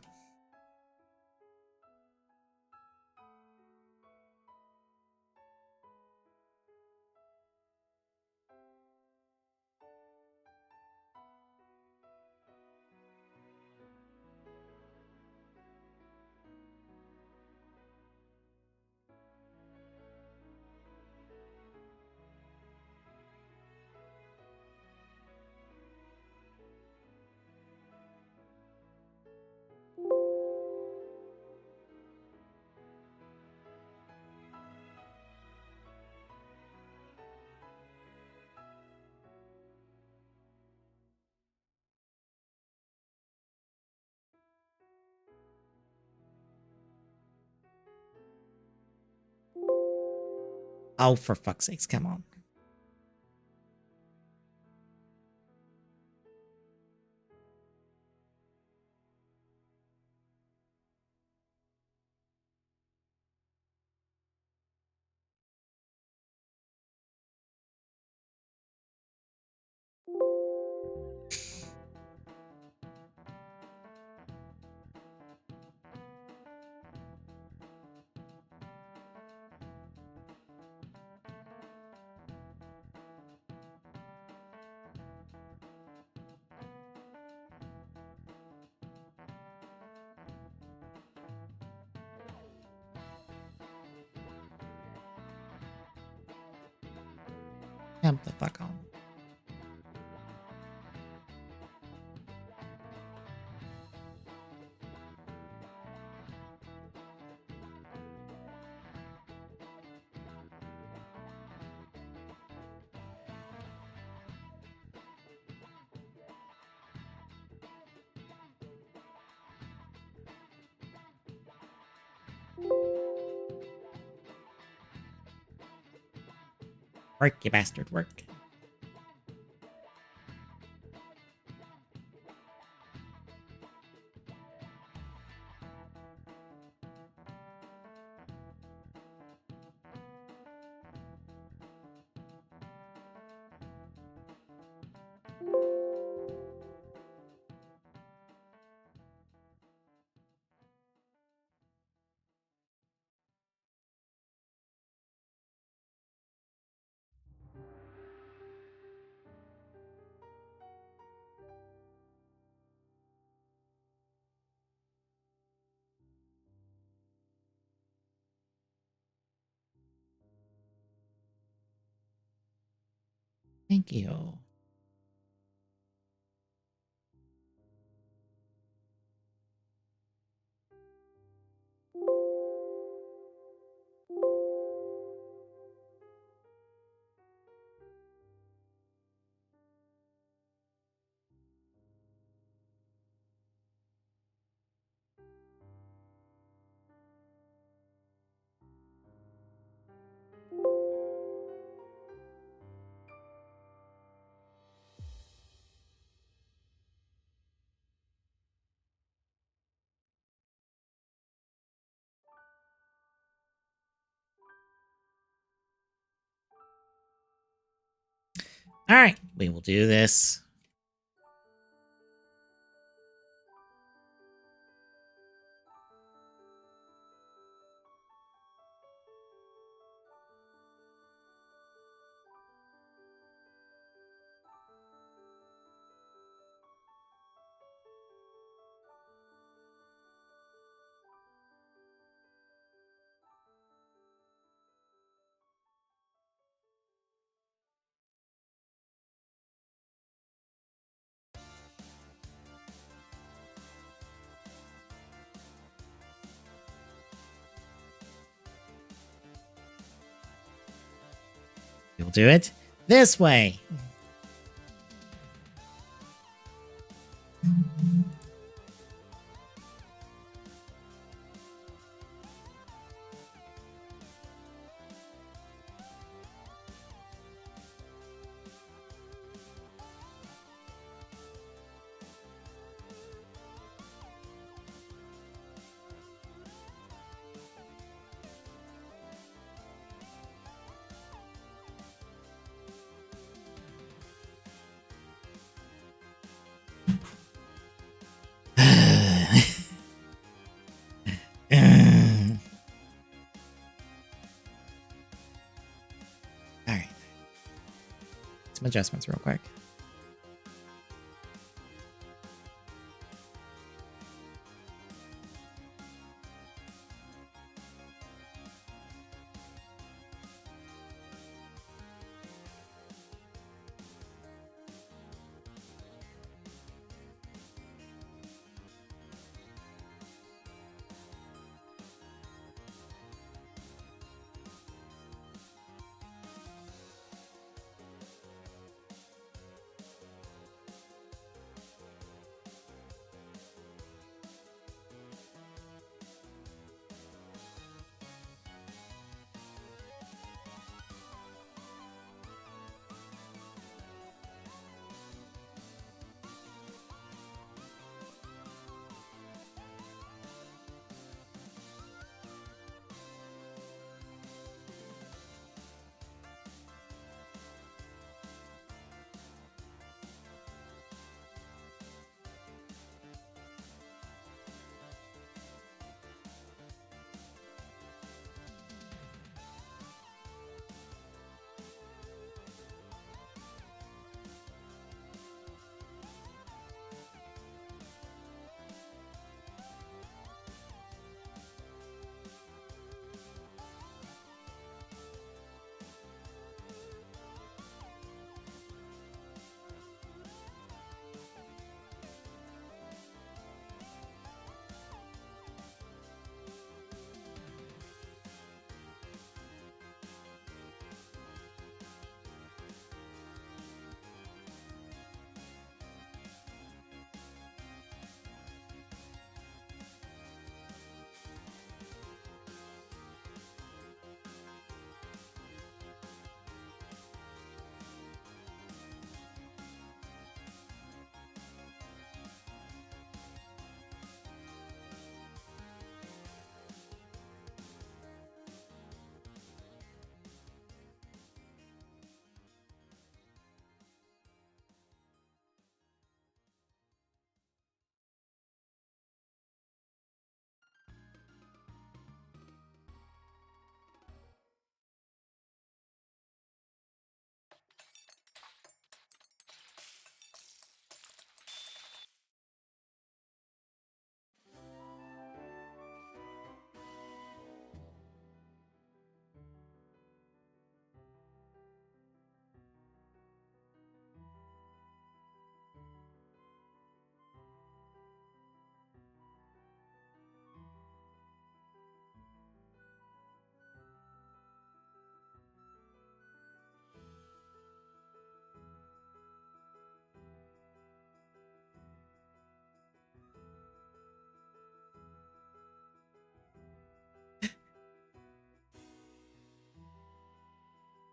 Oh, for fuck's sakes, come on. Come the fuck on. Work, you bastard, work. Thank you. All right, we will do this. We'll do it this way. All right. Some adjustments real quick.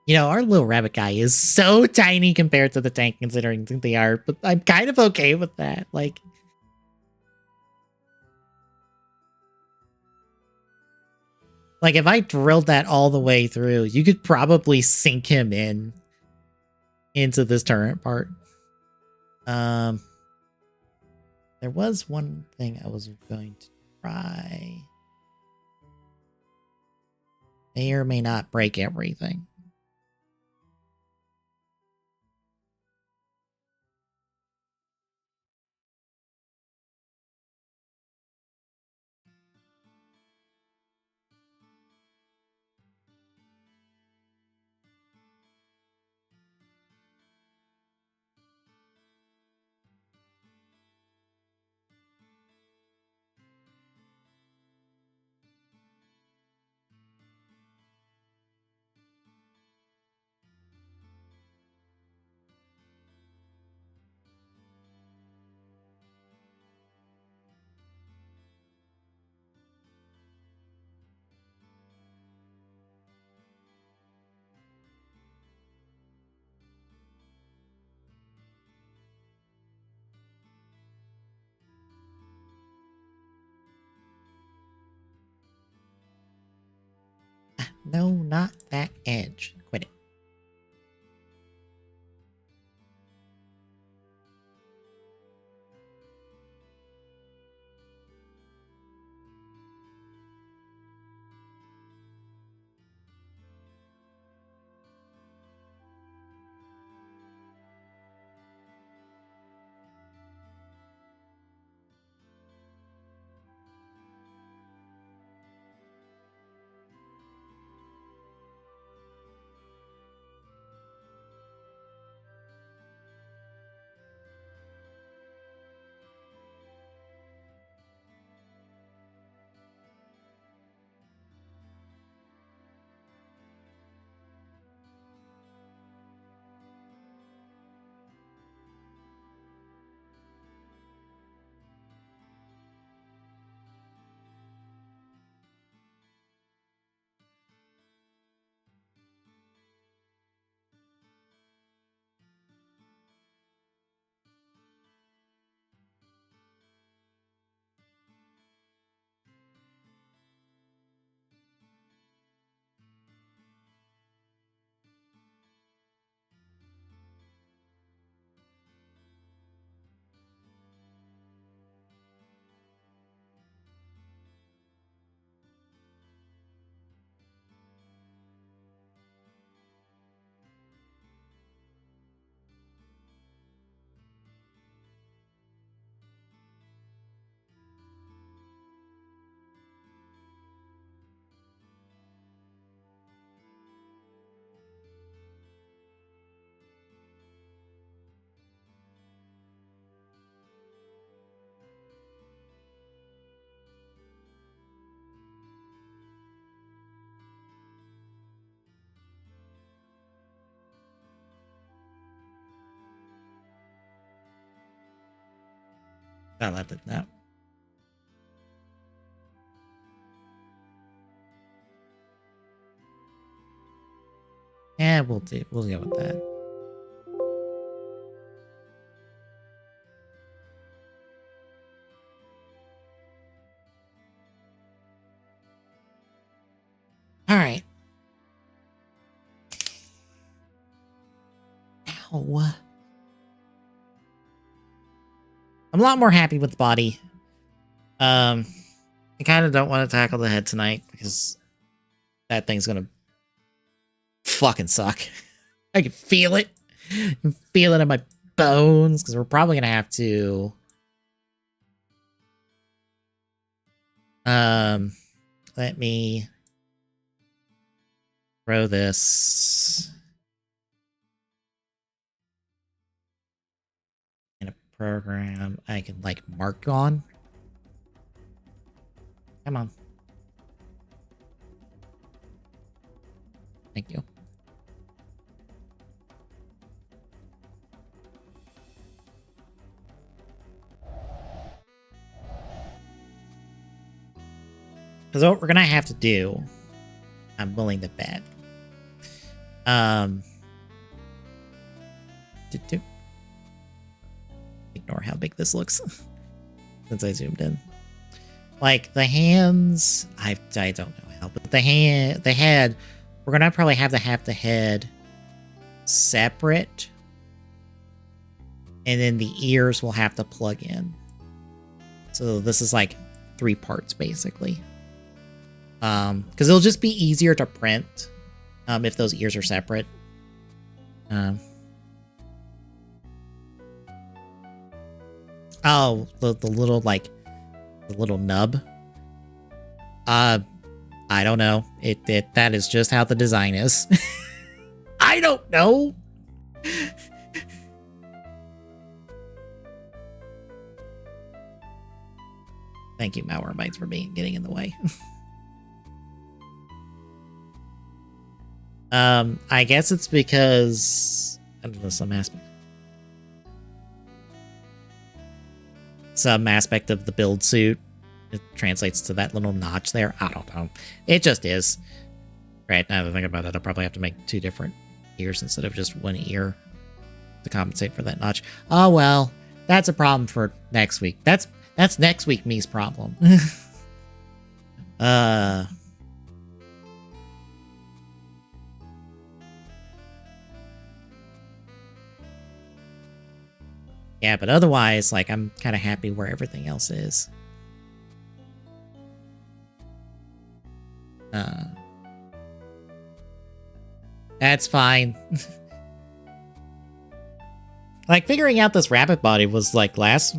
You know, our little rabbit guy is so tiny compared to the tank, considering the art, but I'm kind of okay with that. Like, if I drilled that all the way through, you could probably sink him into this turret part. There was one thing I was going to try. May or may not break everything. No, not that edge. Quit it. I left it now. Yeah, we'll go with that. All right. Ow. I'm a lot more happy with the body. I kind of don't want to tackle the head tonight because that thing's gonna fucking suck. I can feel it. I can feel it in my bones because we're probably gonna have to let me throw this in a program I can like mark on. Come on. Thank you. Because what we're gonna have to do, I'm willing to bet. Um, ignore how big this looks since I zoomed in. Like the hands, I don't know how, but the head, we're gonna probably have to have the head separate, and then the ears will have to plug in. So this is like 3 parts basically. Because it'll just be easier to print if those ears are separate. Oh, the little like the little nub. I don't know. That is just how the design is. I don't know. Thank you, Malwarebytes, for getting in the way. I guess it's because I don't know, some aspect of the build suit, it translates to that little notch there. I don't know. It just is. Right, now that I think about it, I'll probably have to make 2 different ears instead of just 1 ear to compensate for that notch. Oh well, that's a problem for next week. That's next week me's problem. Yeah, but otherwise, like, I'm kind of happy where everything else is. That's fine. Like, figuring out this rabbit body was, like, was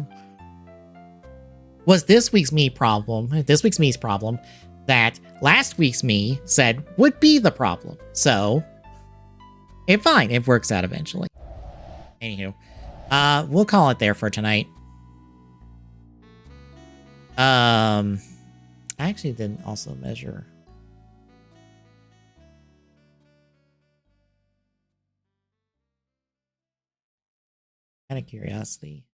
this week's me problem. This week's me's problem that last week's me said would be the problem. So, fine. It works out eventually. Anywho. We'll call it there for tonight. I actually didn't also measure. Kind of curiosity.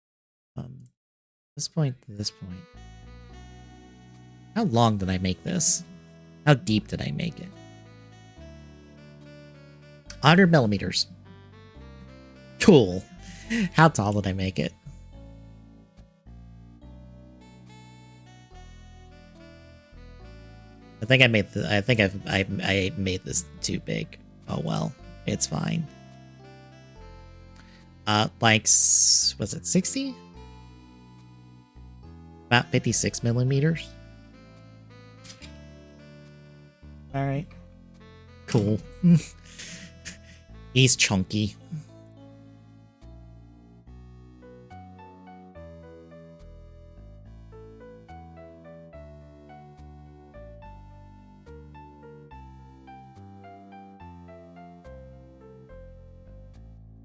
This point to this point. How long did I make this? How deep did I make it? 100 millimeters. Cool. How tall did I make it? I think I made I made this too big. Oh well, it's fine. Like, was it 60? About 56 millimeters. All right. Cool. He's chunky.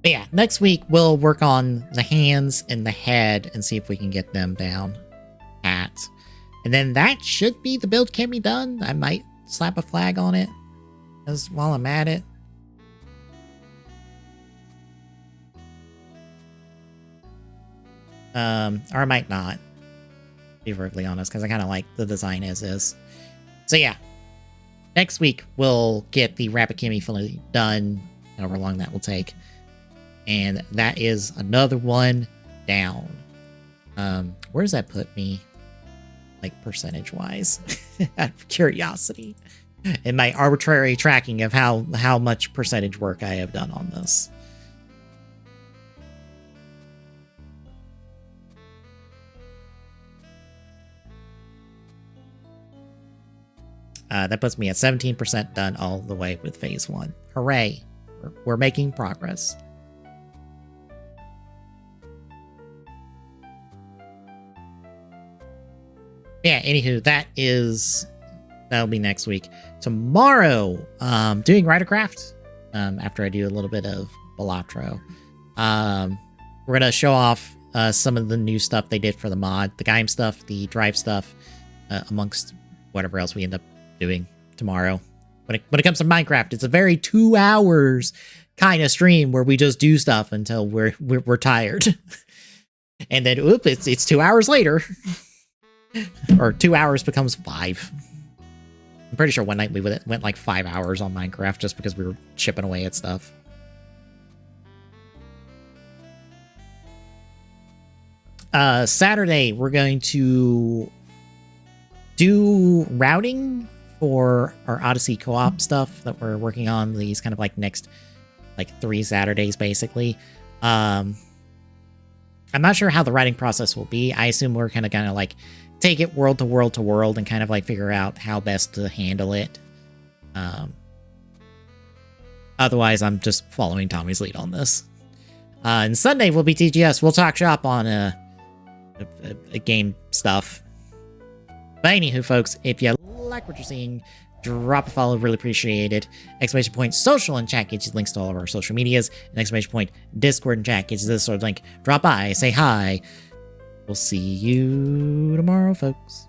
But yeah, next week we'll work on the hands and the head and see if we can get them down pat. And then that should be the build Chemy done. I might slap a flag on it as while I'm at it. Or I might not, to be perfectly honest, because I kind of like the design as is. So yeah, next week we'll get the Rapid Chemy fully done, however long that will take. And that is another one down. Where does that put me? Like, percentage-wise? Out of curiosity. In my arbitrary tracking of how much percentage work I have done on this. That puts me at 17% done all the way with phase 1. Hooray! We're making progress. Yeah, anywho, that'll be next week. Tomorrow, doing Ridercraft, after I do a little bit of Balatro. We're gonna show off some of the new stuff they did for the mod, the Gaim stuff, the Drive stuff, amongst whatever else we end up doing tomorrow. When it comes to Minecraft, it's a very 2 hours kind of stream where we just do stuff until we're tired. And then, oop, it's 2 hours later. Or 2 hours becomes 5. I'm pretty sure one night we went like 5 hours on Minecraft just because we were chipping away at stuff. Saturday, we're going to do routing for our Odyssey co-op stuff that we're working on these kind of like next like 3 Saturdays, basically. I'm not sure how the routing process will be. I assume we're kind of gonna like take it world to world to world and kind of like figure out how best to handle it. Otherwise, I'm just following Tommy's lead on this. And Sunday will be TGS. We'll talk shop on a game stuff. But anywho, folks, if you like what you're seeing, drop a follow, really appreciate it. Exclamation point social and chat gets you links to all of our social medias. And exclamation point Discord and chat gets you this sort of link. Drop by, say hi. We'll see you tomorrow, folks.